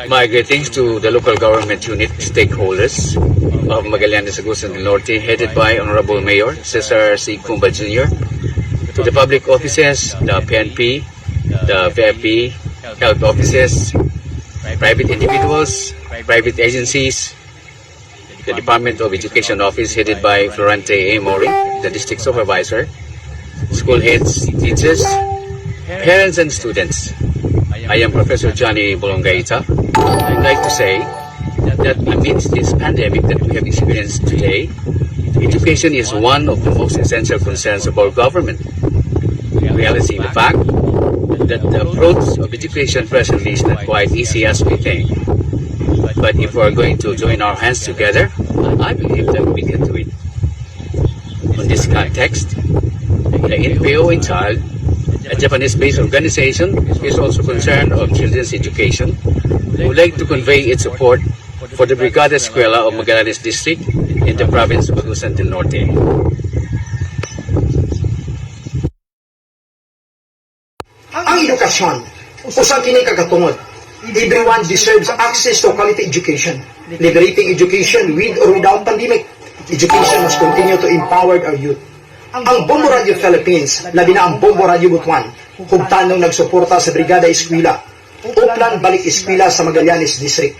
My greetings to the local government unit stakeholders of Magallanes, Agusan del Norte, headed by Honorable Mayor Cesar C. Cumba Jr., to the public offices, the PNP, the VIP, health offices, private individuals, private agencies, the Department of Education office headed by Florante A. Mori, the district supervisor, school heads, teachers, parents and students. I am Professor Johnny Bolongaita. I'd like to say that amidst this pandemic that we have experienced today, education is one of the most essential concerns of our government. Realizing the fact that the approach of education presently is not quite easy as we think. But if we are going to join our hands together, I believe that we can do it. In this context, the NPO in Child, a Japanese-based organization, is also concerned of children's education, would like to convey its support for the Brigada Eskwela of Magallanes District in the province of Agusan del Norte. Ang edukasyon, usang kini kagatungod. Everyone deserves access to quality education. Liberating education with or without pandemic. Education must continue to empower our youth. Ang Bombo Radio Philippines, labi na ang Bombo Radio Butuan, hugtanong nagsuporta sa Brigada Eskwela, uplan balik eskwela sa Magallanes District.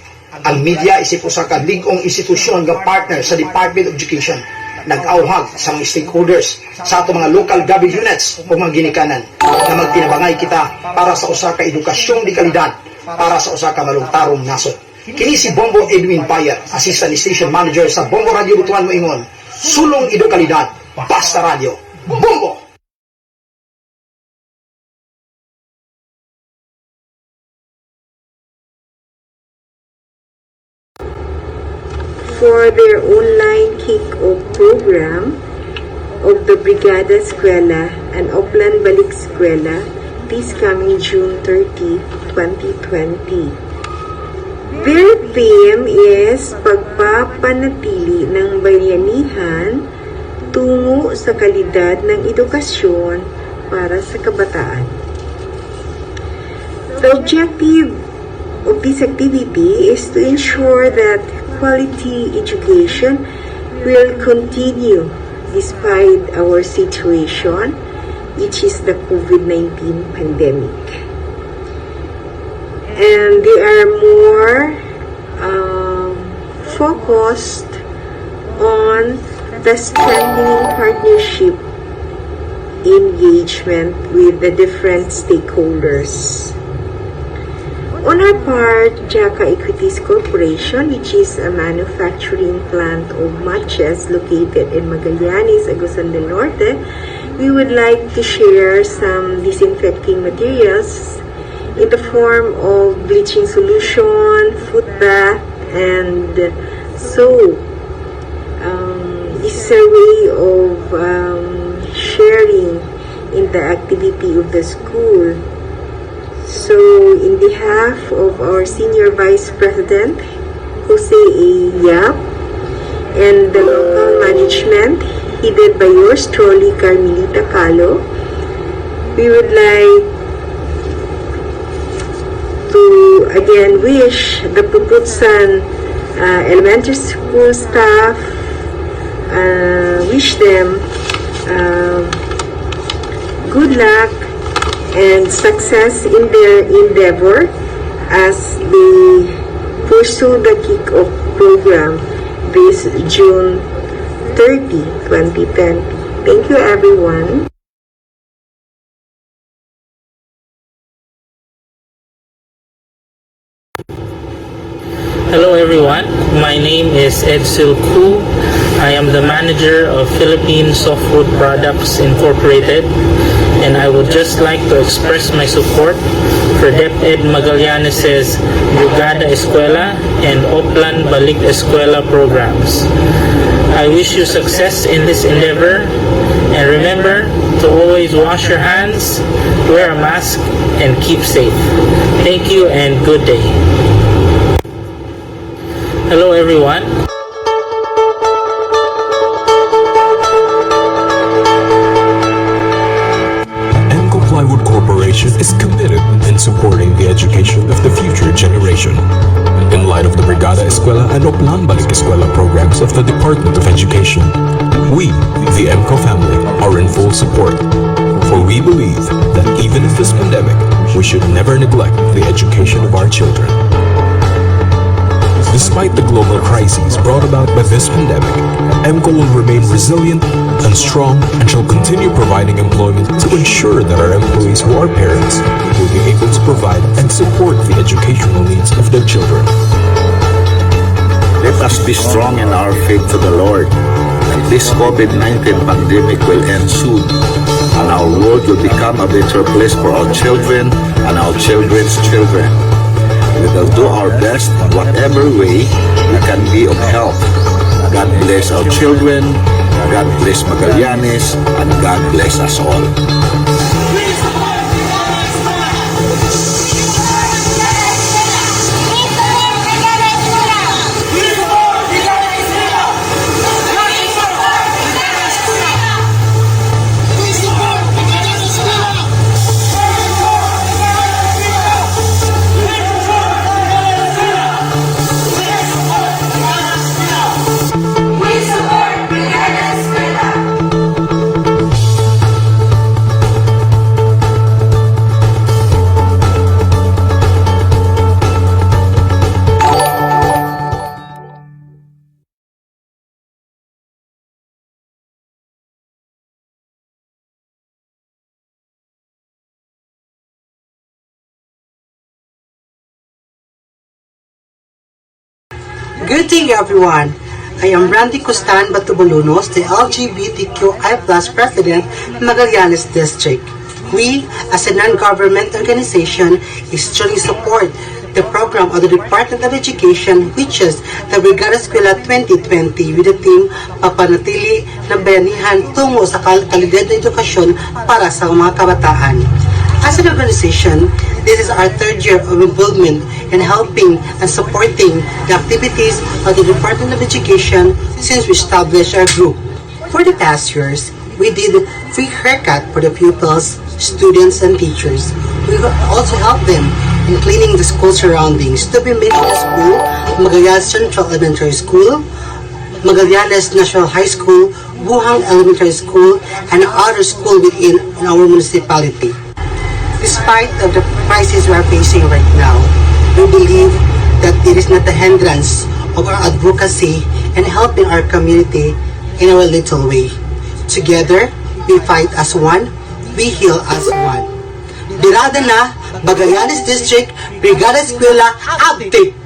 Ang media isip usa ka ligong institusyon nga partner sa Department of Education. Nag-auhag sa mga stakeholders sa ato mga local government units o mga ginikanan na magtinabangay kita para sa usa ka edukasyong di kalidad para sa usa ka malungtarong nasod. Kini si Bombo Edwin Bayer, Assistant Station Manager sa Bombo Radio Butuan moingon, sulong edukalidad, basta radio. Bombo! For their online kick-off program of the Brigada Eskwela and Upland Balik Eskwela this coming June 30, 2020. Their theme is pagpapanatili ng bayanihan tungo sa kalidad ng edukasyon para sa kabataan. The objective of this activity is to ensure that quality education will continue despite our situation, which is the COVID-19 pandemic. And they are more focused on the strengthening partnership engagement with the different stakeholders. On our part, Jaka Equities Corporation, which is a manufacturing plant of matches located in Magallanes, Agusan del Norte, we would like to share some disinfecting materials in the form of bleaching solution, foot bath, and soap. This is a way of sharing in the activity of the school. So, in behalf of our Senior Vice President, Jose A. Yap, and the local management, headed by yours truly, Carmelita Calo, we would like to again wish the Puputsan elementary school staff, wish them good luck and success in their endeavor as they pursue the kick-off program this June 30, 2020. Thank you, everyone. Hello everyone, my name is Edsel Ku. I am the manager of Philippine Softwood Products Incorporated, and I would just like to express my support for DEPED Magallanes' Brigada Eskwela and Upland Balik Eskwela programs. I wish you success in this endeavor, and remember to always wash your hands, wear a mask, and keep safe. Thank you and good day. Hello everyone. Plywood Corporation is committed in supporting the education of the future generation. Eskwela and Oplan-Balik Eskwela programs of the Department of Education. We, the EMCO family, are in full support, for we believe that even in this pandemic, we should never neglect the education of our children. Despite the global crises brought about by this pandemic, EMCO will remain resilient and strong and shall continue providing employment to ensure that our employees who are parents will be able to provide and support the educational needs of their children. Let us be strong in our faith to the Lord, that this COVID-19 pandemic will end soon, and our world will become a better place for our children and our children's children. We will do our best in whatever way we can be of help. God bless our children, God bless Magallanes, and God bless us all. Good day everyone. I am Randy Costan Batubolunos, the LGBTQI+ President of Magallanes District. We, as a non-government organization, strongly support the program of the Department of Education, which is the Brigada Eskwela 2020 with the theme Papanatili na Bayanihan tungo sa kalidad na edukasyon para sa mga kabataan. As an organization, this is our third year of involvement in helping and supporting the activities of the Department of Education since we established our group. For the past years, we did free haircut for the pupils, students, and teachers. We also helped them in cleaning the school surroundings to be made in the school, Magallanes Central Elementary School, Magallanes National High School, Buhang Elementary School, and other school within our municipality. Despite of the crisis we are facing right now, we believe that it is not a hindrance of our advocacy and helping our community in our little way. Together, we fight as one, we heal as one. Birada na, Magallanes District, Brigada Eskwela, update!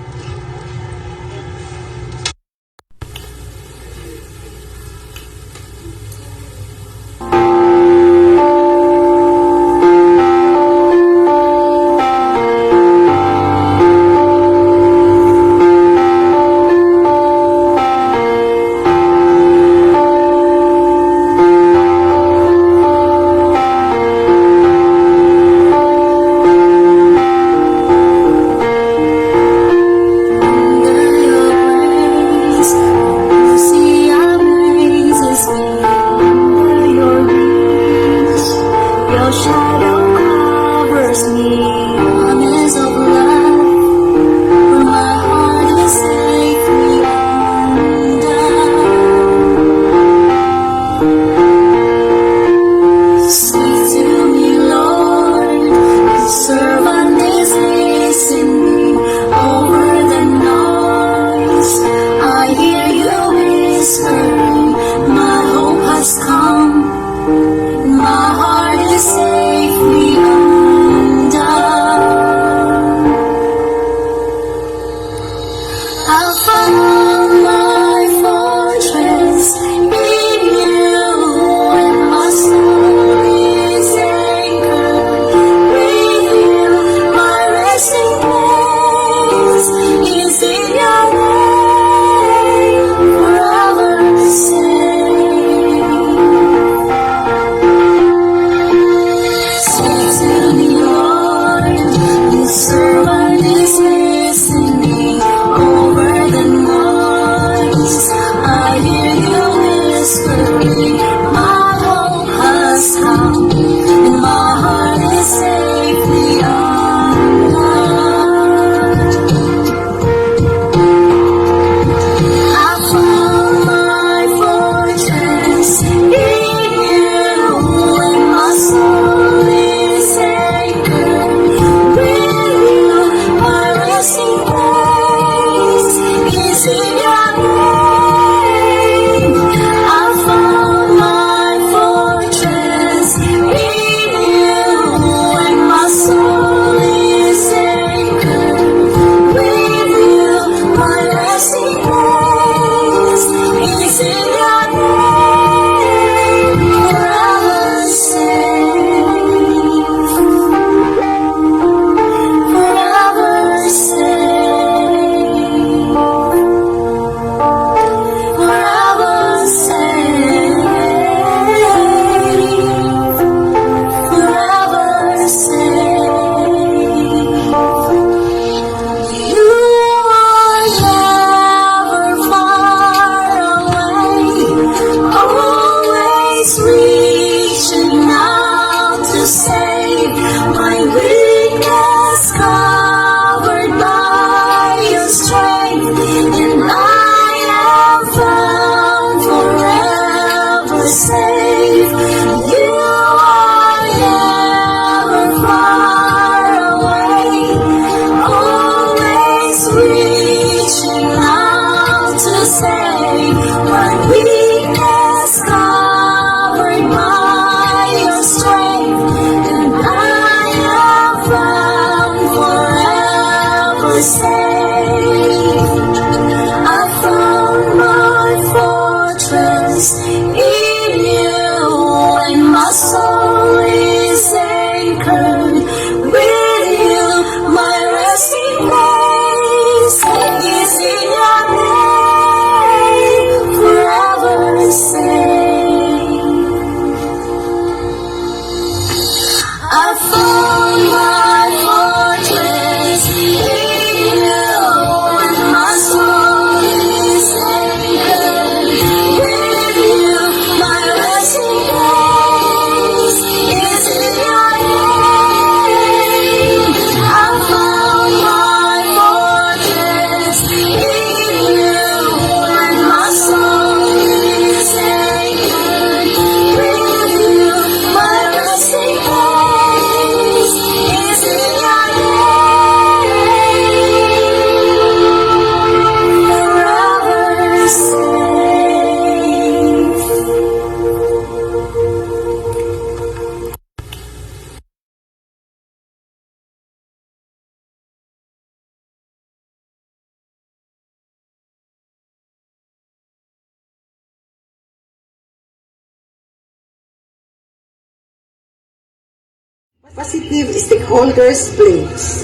Positive stakeholders pledge.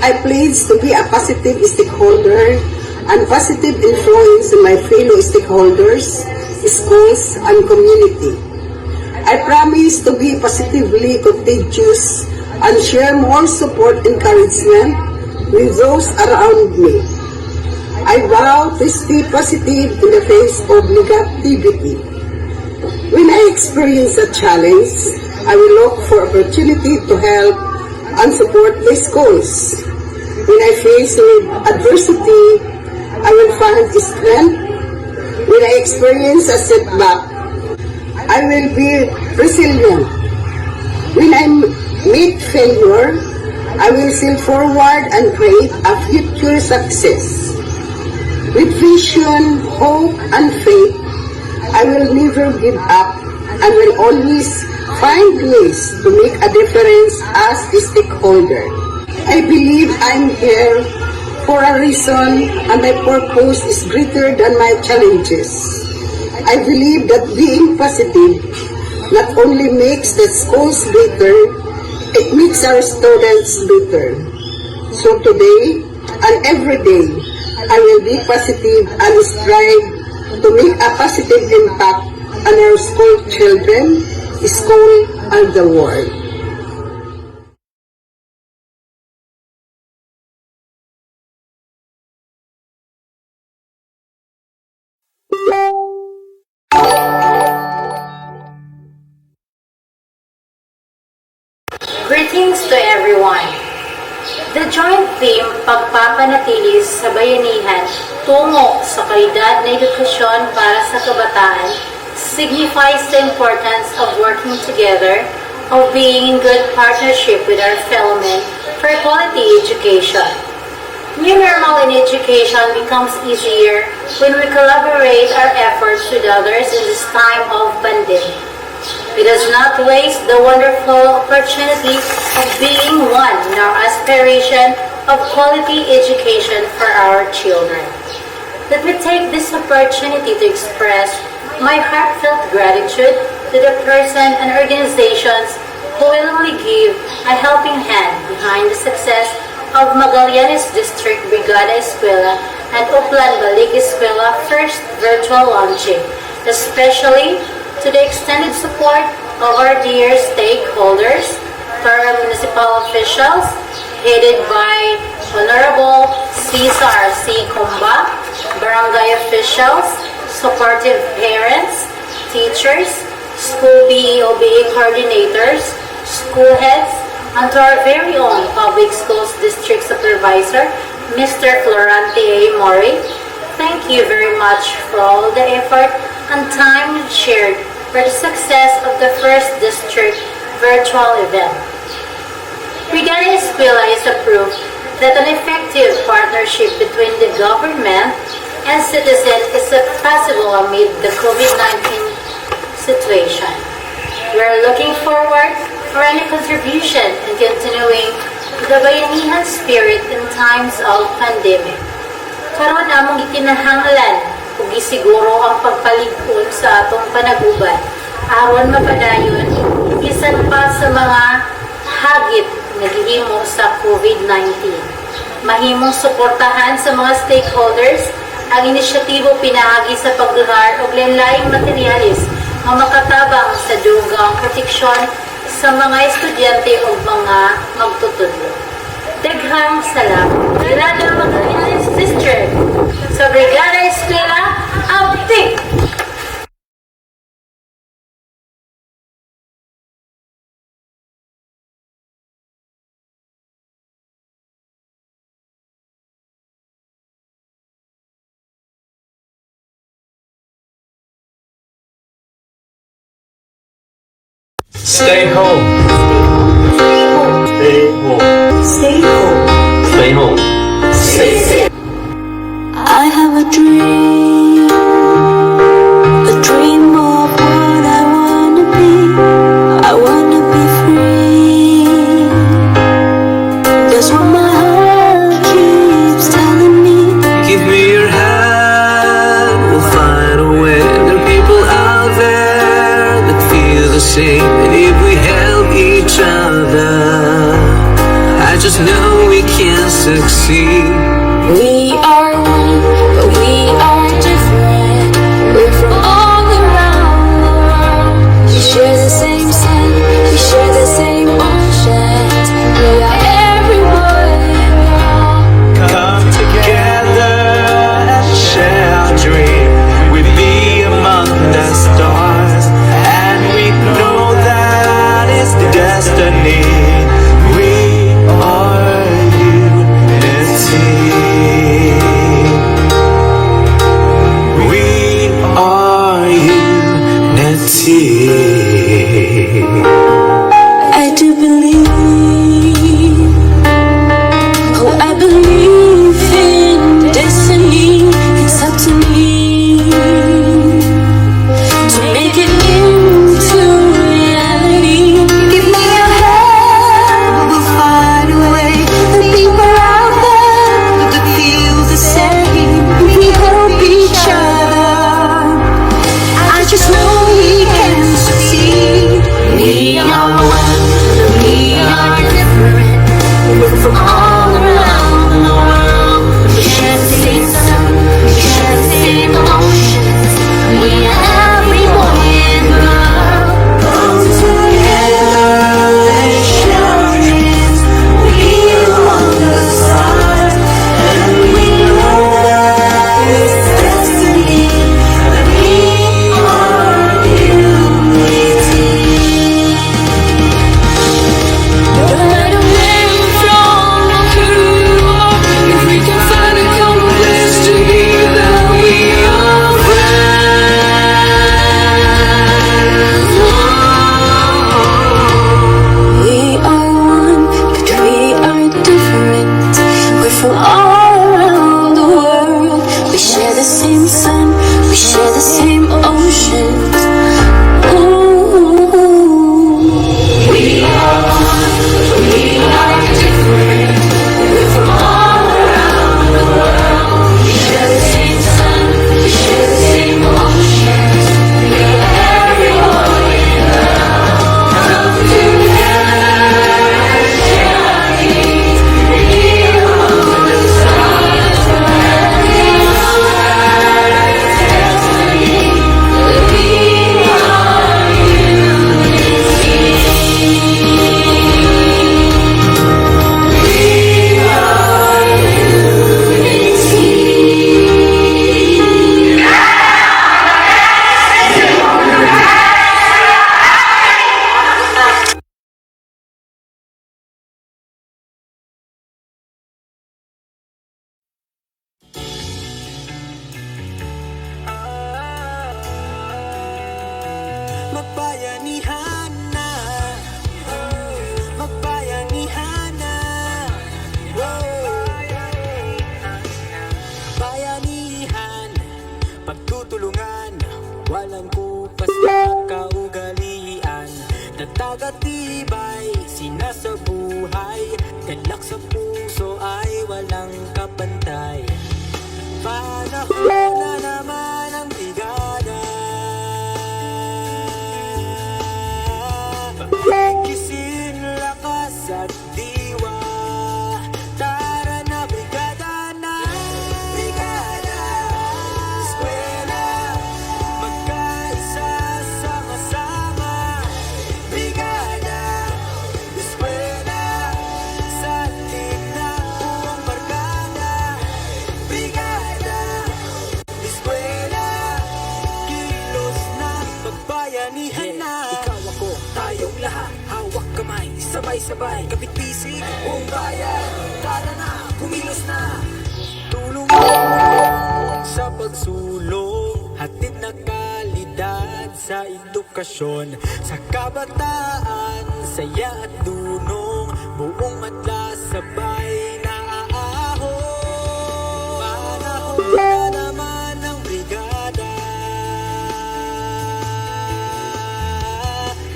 I pledge to be a positive stakeholder and positive influence on my fellow stakeholders, schools, and community. I promise to be positively contagious and share more support and encouragement with those around me. I vow to stay positive in the face of negativity. When I experience a challenge, I will look for opportunity to help and support my schools. When I face with adversity, I will find strength. When I experience a setback, I will be resilient. When I meet failure, I will sail forward and create a future success. With vision, hope, and faith, I will never give up and will always find ways to make a difference as a stakeholder. I believe I'm here for a reason and my purpose is greater than my challenges. I believe that being positive not only makes the schools better, it makes our students better. So today and every day, I will be positive and strive to make a positive impact on our school children, school, and the world. Greetings to everyone. The joint theme, pagpapanatili sa bayanihan tungo sa kalidad na edukasyon para sa kabataan, signifies the importance of working together, of being in good partnership with our fellow men for quality education. New normal in education becomes easier when we collaborate our efforts with others in this time of pandemic. Let us not waste the wonderful opportunity of being one in our aspiration of quality education for our children. Let me take this opportunity to express my heartfelt gratitude to the person and organizations who willingly give a helping hand behind the success of Magallanes District Brigada Eskwela and Uplan Balik Eskwela first virtual launching, especially to the extended support of our dear stakeholders, our municipal officials, headed by Honorable Cesar C. Kumba, barangay officials, supportive parents, teachers, school BEOBA coordinators, school heads, and to our very own Public Schools District Supervisor, Mr. Florante A. Mori. Thank you very much for all the effort and time shared for the success of the first district virtual event. Brigada Eskwela is a proof that an effective partnership between the government and citizens is possible amid the COVID-19 situation. We are looking forward for any contribution in continuing the bayanihan spirit in times of pandemic. Karon among ikinahanglan ug gisiguro ang pagpalig-on sa atong panaguban aron mapadayon bisan pa sa mga hagit nga gihimo sa COVID-19. Mahimong suportahan sa mga stakeholders ang inisyatibo pinaagi sa pagluhar og lain-laing materialis nga makatabang sa dugang proteksyon sa mga estudyante o mga magtutudlo. Daghang salamat. Brigada Magallanes District sa Brigada Eskwela Update! Stay home. Stay home. Stay home. Stay home. Stay safe. I have a dream of what I wanna be. I wanna be free. That's what my heart keeps telling me. Give me your hand, we'll find a way. There are people out there that feel the same, and if we help each other, succeed. We are one, but we are different. We're from all around the world. We share the same sun, we share the same oceans. We are everyone in all. Come together and share our dream. We be among the stars, and we know that is destiny. We are unity. We are unity. I do believe, oh I believe in destiny. It's up to me to make it into reality. Give me your hand, we'll find a way. The people out there that feel the same. We help each other. I just know we can succeed. We are one, we are different. We're from all around the world. We share the same sun, we share the same emotions. We are everyone in the world. Come together and share our dreams. We are among the stars, and we know that it's destiny. That we are unity. No matter where you're from or who you are, if we can find a common place together, we are friends. We are one, but we are different. We're from all around the world. We share the same sun, we share the same oceans. Ooh. We are one, we are different. We're from all around the world. We share the same sun, we share the same oceans. We are everyone in love. Come together and share our dreams. We are among the stars, and we know that it's destiny. That we are Magbayanihan na, magbayanihan na, bayanihan, pagtutulungan, walang kupas na kaugalian. Tatag at tibay, sinasabuhay, galak sa puso ay walang kapantay. Panahon na naman ang brigada. Pagigisin, lakas at diwa. Tara na, brigada na. Brigada Eskwela, magkaisa, sama-sama. Brigada Eskwela, salin na buong barkada. Brigada Eskwela, kilos na, pagbayanihan na. Ikaw ako, tayong lahat, hawak kamay, sabay-sabay, kapit-bisig, buong bayan. Tara na, kumilos na. Tulong sa pagsulong, hatid na kalidad sa edukasyon. Sa kabataan, saya at dunong, buong madla sabay na aahon. Panahon na naman ang brigada.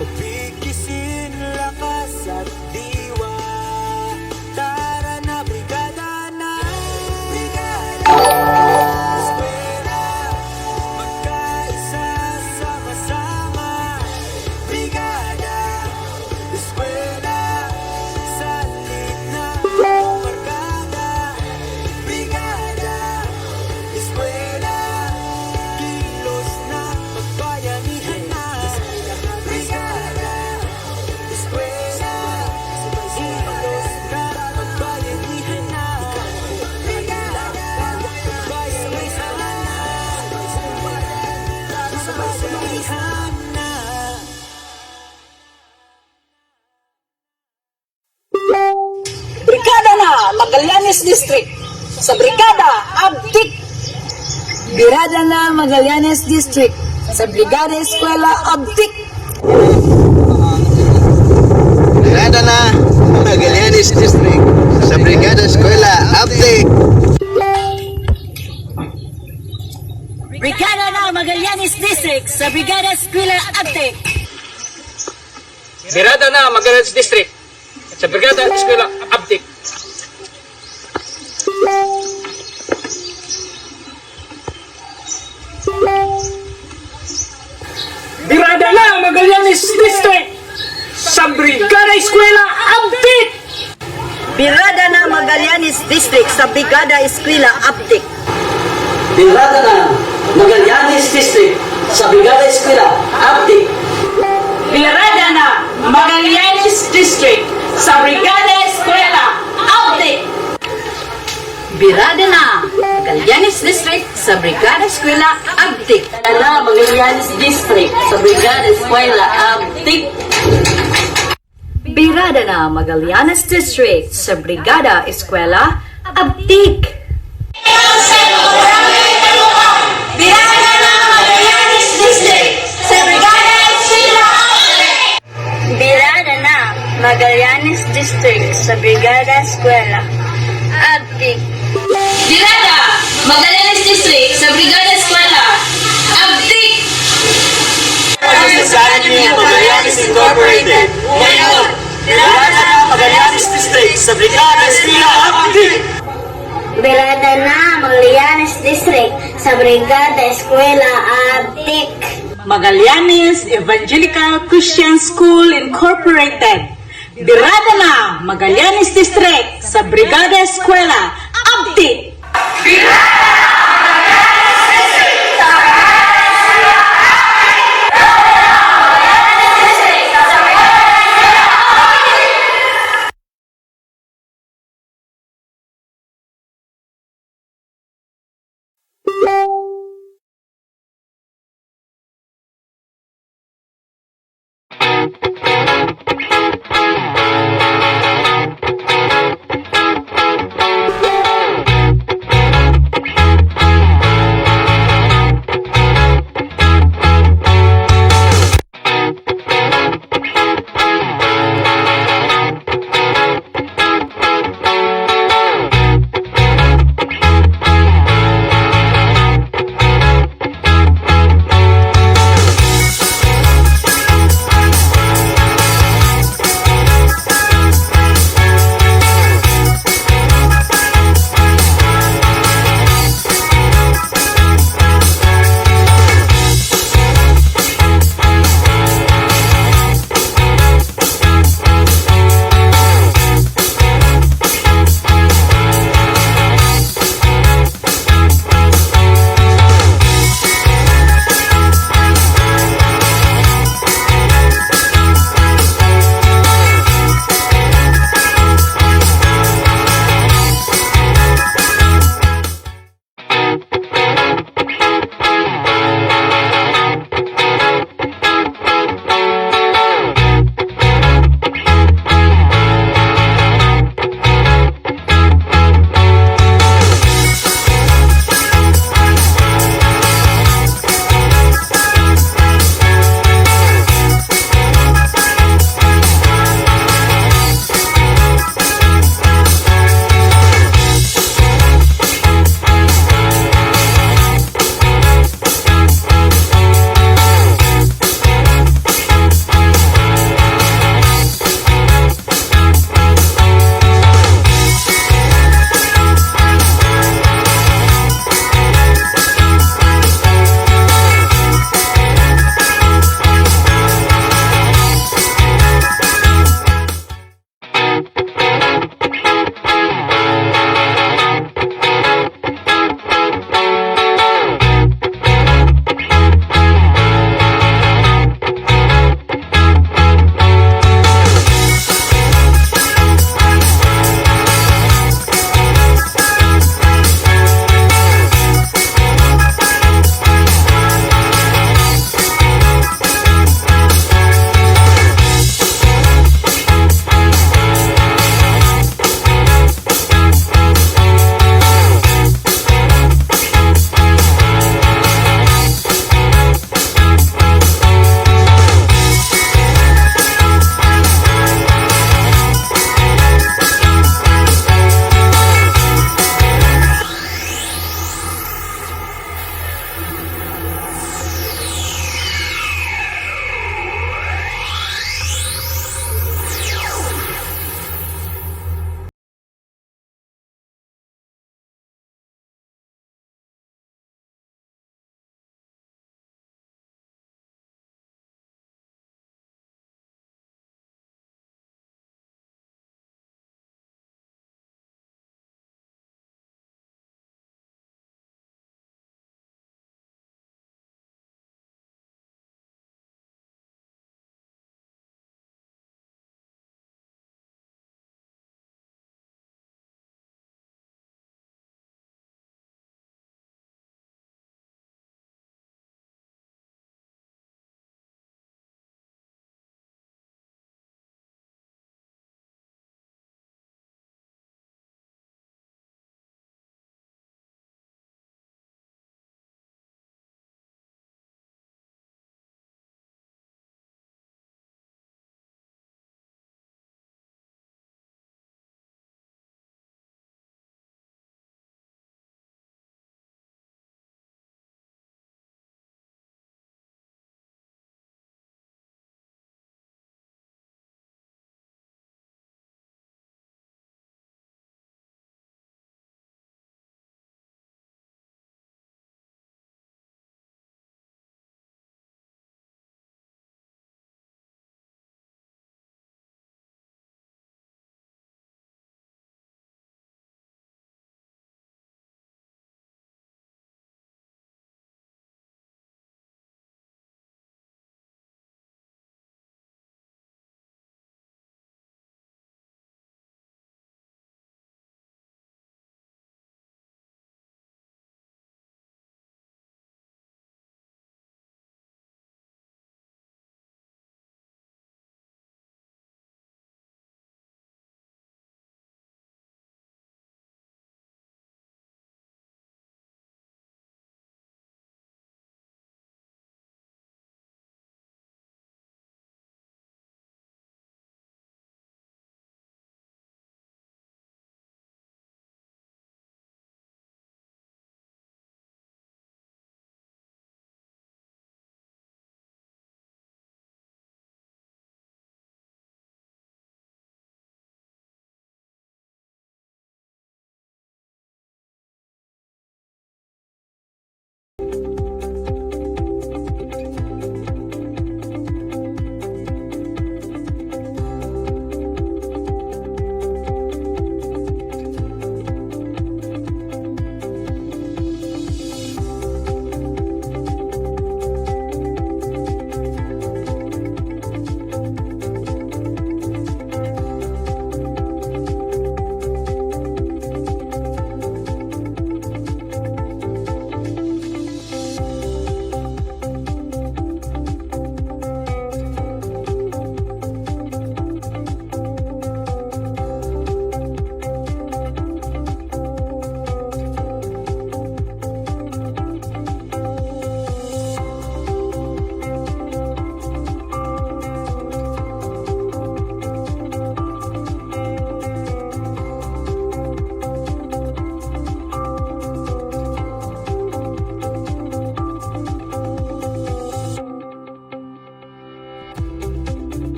Pagbigkisin, lakas at diwa. Tara na, brigada na. Brigada Eskwela, magkaisa, sama-sama. Brigada Eskwela, salin na buong barkada. Magallanes District sa Brigada Abtik. Birada na Magallanes District sa Brigada Eskwela Abtik. Birada na Magallanes District sa Brigada Eskwela Abtik. Brigada na Magallanes District sa Brigada Eskwela Abtik. Birada na Magallanes District sa Brigada Eskwela Abtik. Birada na Magallanes District sa Brigada Eskwela Abtik. Birada na Magallanes District sa Brigada Eskwela Abtik. Birada na Magallanes District sa Brigada Eskwela Abtik. Birada na Magallanes District sa Brigada Eskwela Abtik. Birada na Magallanes District sa Brigada Eskwela Abtik. Na Magallanes District sa Brigada Eskwela Abtik. Birada na Magallanes District sa Brigada Eskwela Abtik. Birada na Magallanes District sa Brigada Eskwela Abtik. Birada na Magallanes District sa Brigada Eskwela Abtik. Birada Magallanes District sa Brigada Eskwela Abtik. Society Magallanes Incorporated. Mayor, Birada na Magallanes District sa Brigada Eskwela Abtik. Birada na Magallanes District sa Brigada Eskwela Abtik. Magallanes Evangelical Christian School Incorporated. Birada na Magallanes District sa Brigada Eskwela Abtik.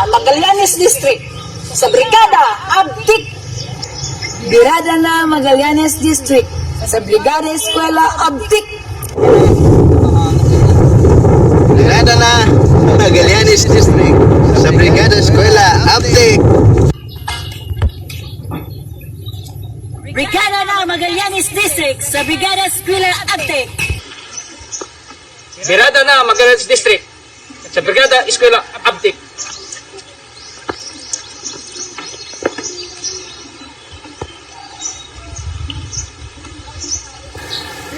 Magallanes District sa Brigada Abdik. Birada na Magallanes District sa Brigada Eskwela Abdik. Brigada na Magallanes District sa Brigada Eskwela Abdik. Brigada na Magallanes District sa Brigada Eskwela Abdik. Birada na Magallanes District sa Brigada Eskwela Abdik.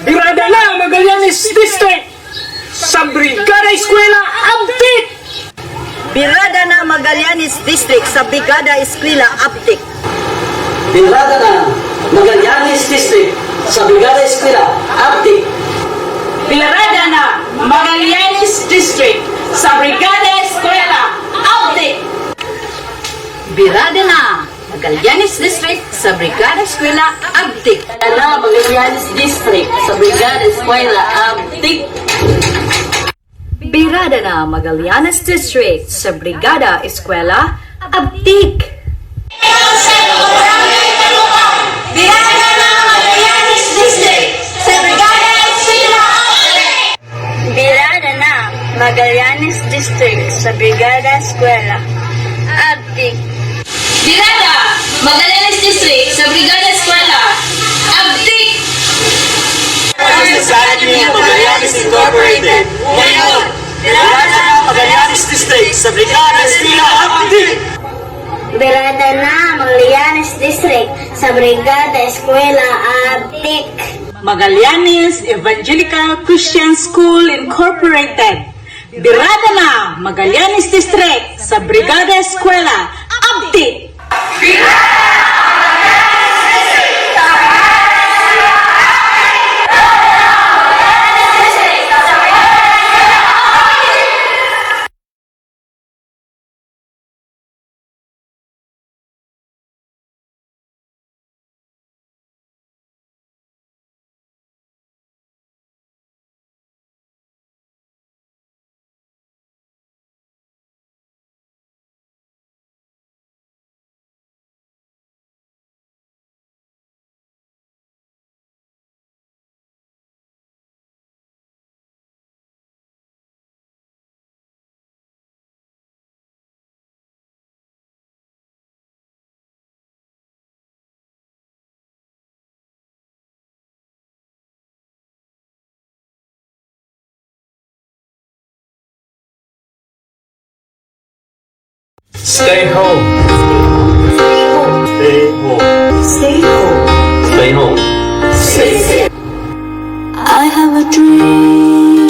Birada na Magallanes District sa Brigada Eskwela Abdik. Birada na Magallanes District sa Brigada Eskwela Abdik. Birada na Magallanes District sa Brigada Eskwela Abdik. Birada na Magallanes District sa Brigada Eskwela Abdik. Birada na Magallanes District sa Brigada Eskwela Abdik. Na Magallanes District sa Brigada Eskwela Abdik. Birada na Magallanes District sa Brigada Eskwela Abdik. Birada na Magallanes District sa Brigada Eskwela Abdik. Birada na Magallanes District sa Brigada Eskwela Abdik. Birada Magallanes District sa Brigada Eskwela Abdik. Society of Magallanes Incorporated. Ngayon, Birada na Magallanes District sa Brigada Eskwela Abdik. Birada na Magallanes District sa Brigada Eskwela Abdik. Magallanes Evangelical Christian School Incorporated. Birada na Magallanes District sa Brigada Eskwela Abdik. Stay home. Stay home. Stay home. Stay home. Stay safe. I have a dream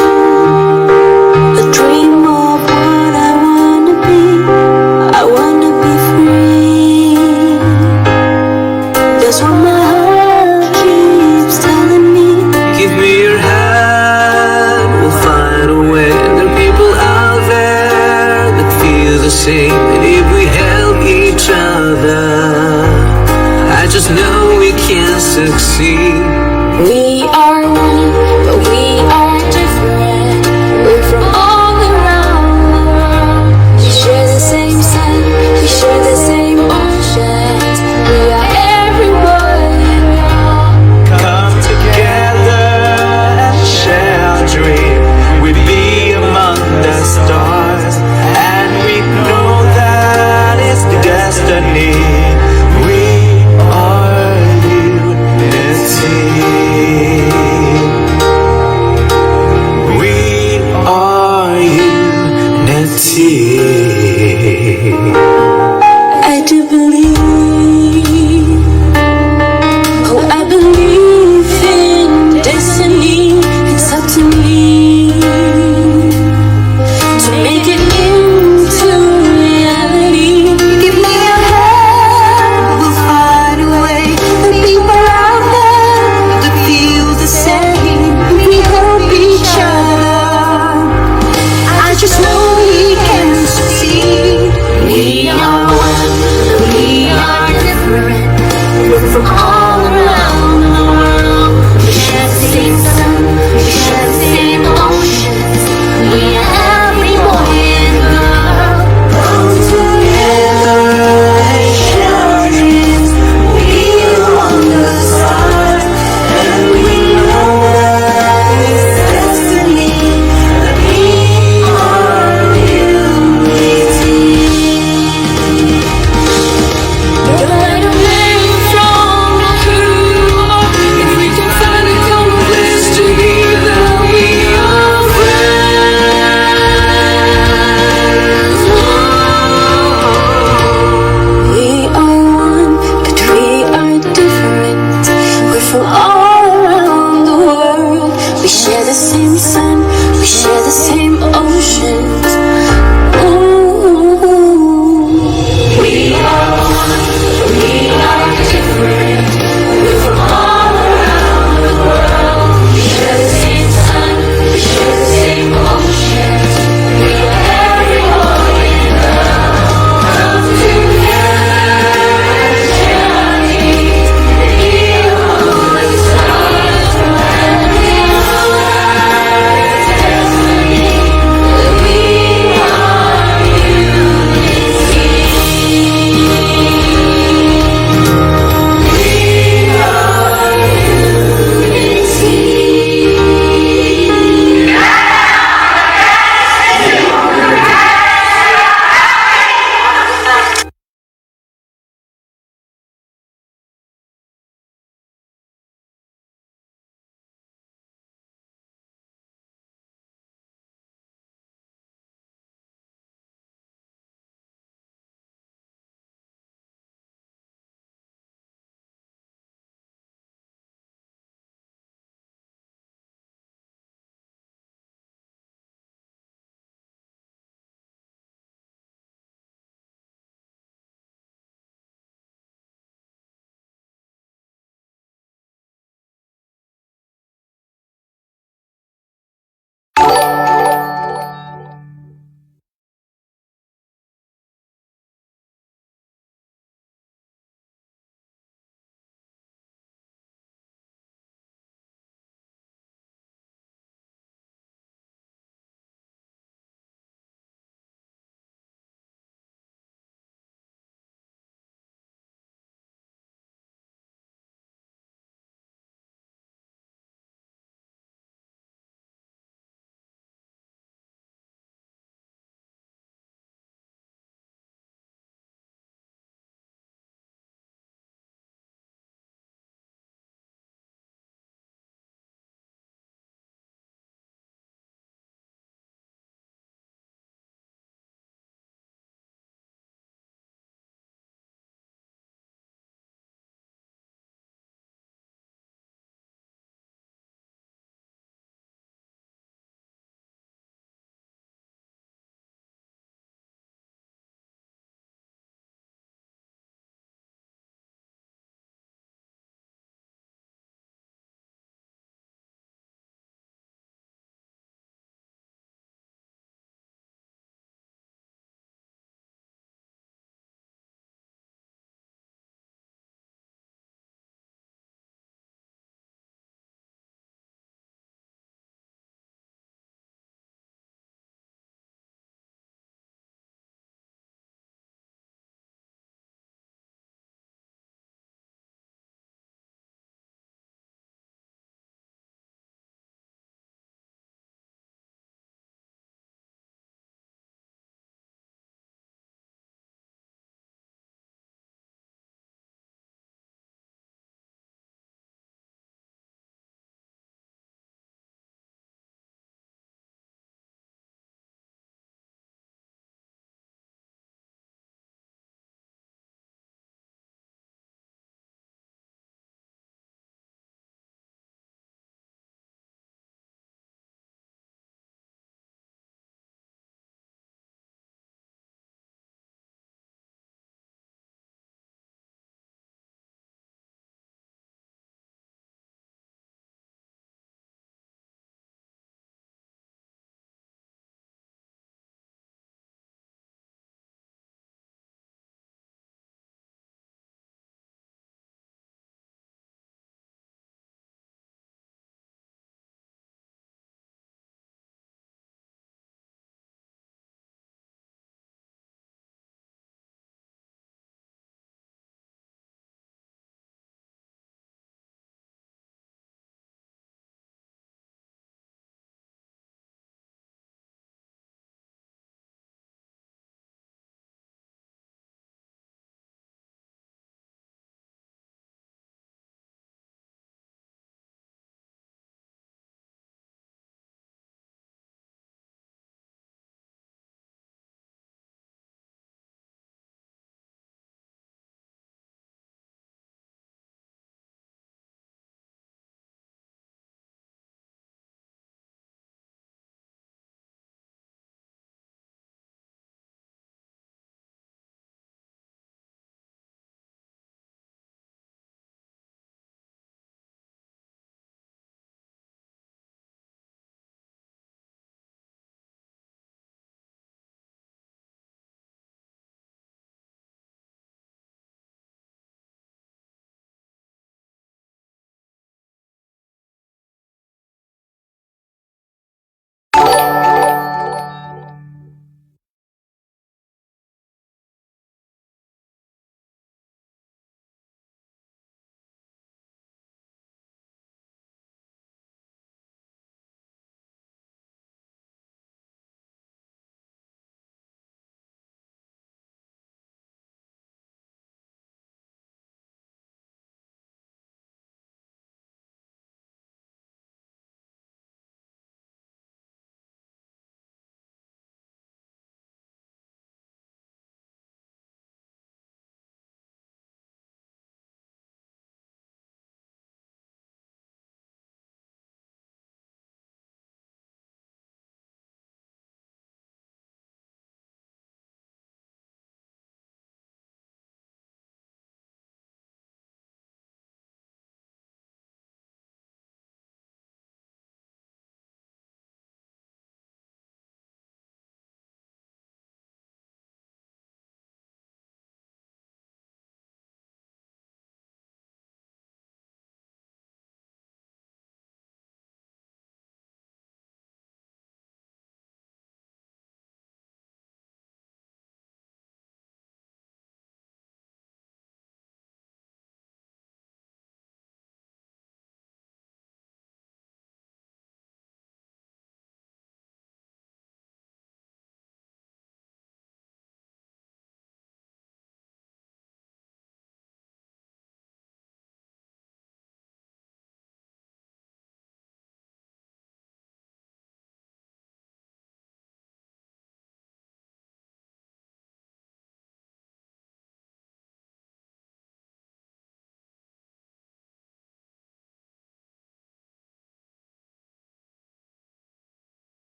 of what I wanna be. I wanna be free. That's what my heart keeps telling me. Give me your hand, we'll find a way. There are people out there that feel the same. And if we help each other, I just know we can succeed. We are one, but we are different. We're from all around the world. We share the same sun, we share the same oceans. We are everyone. Come together and share our dream. We'd be among the stars, and we know that it's destiny. We are unity.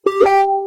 you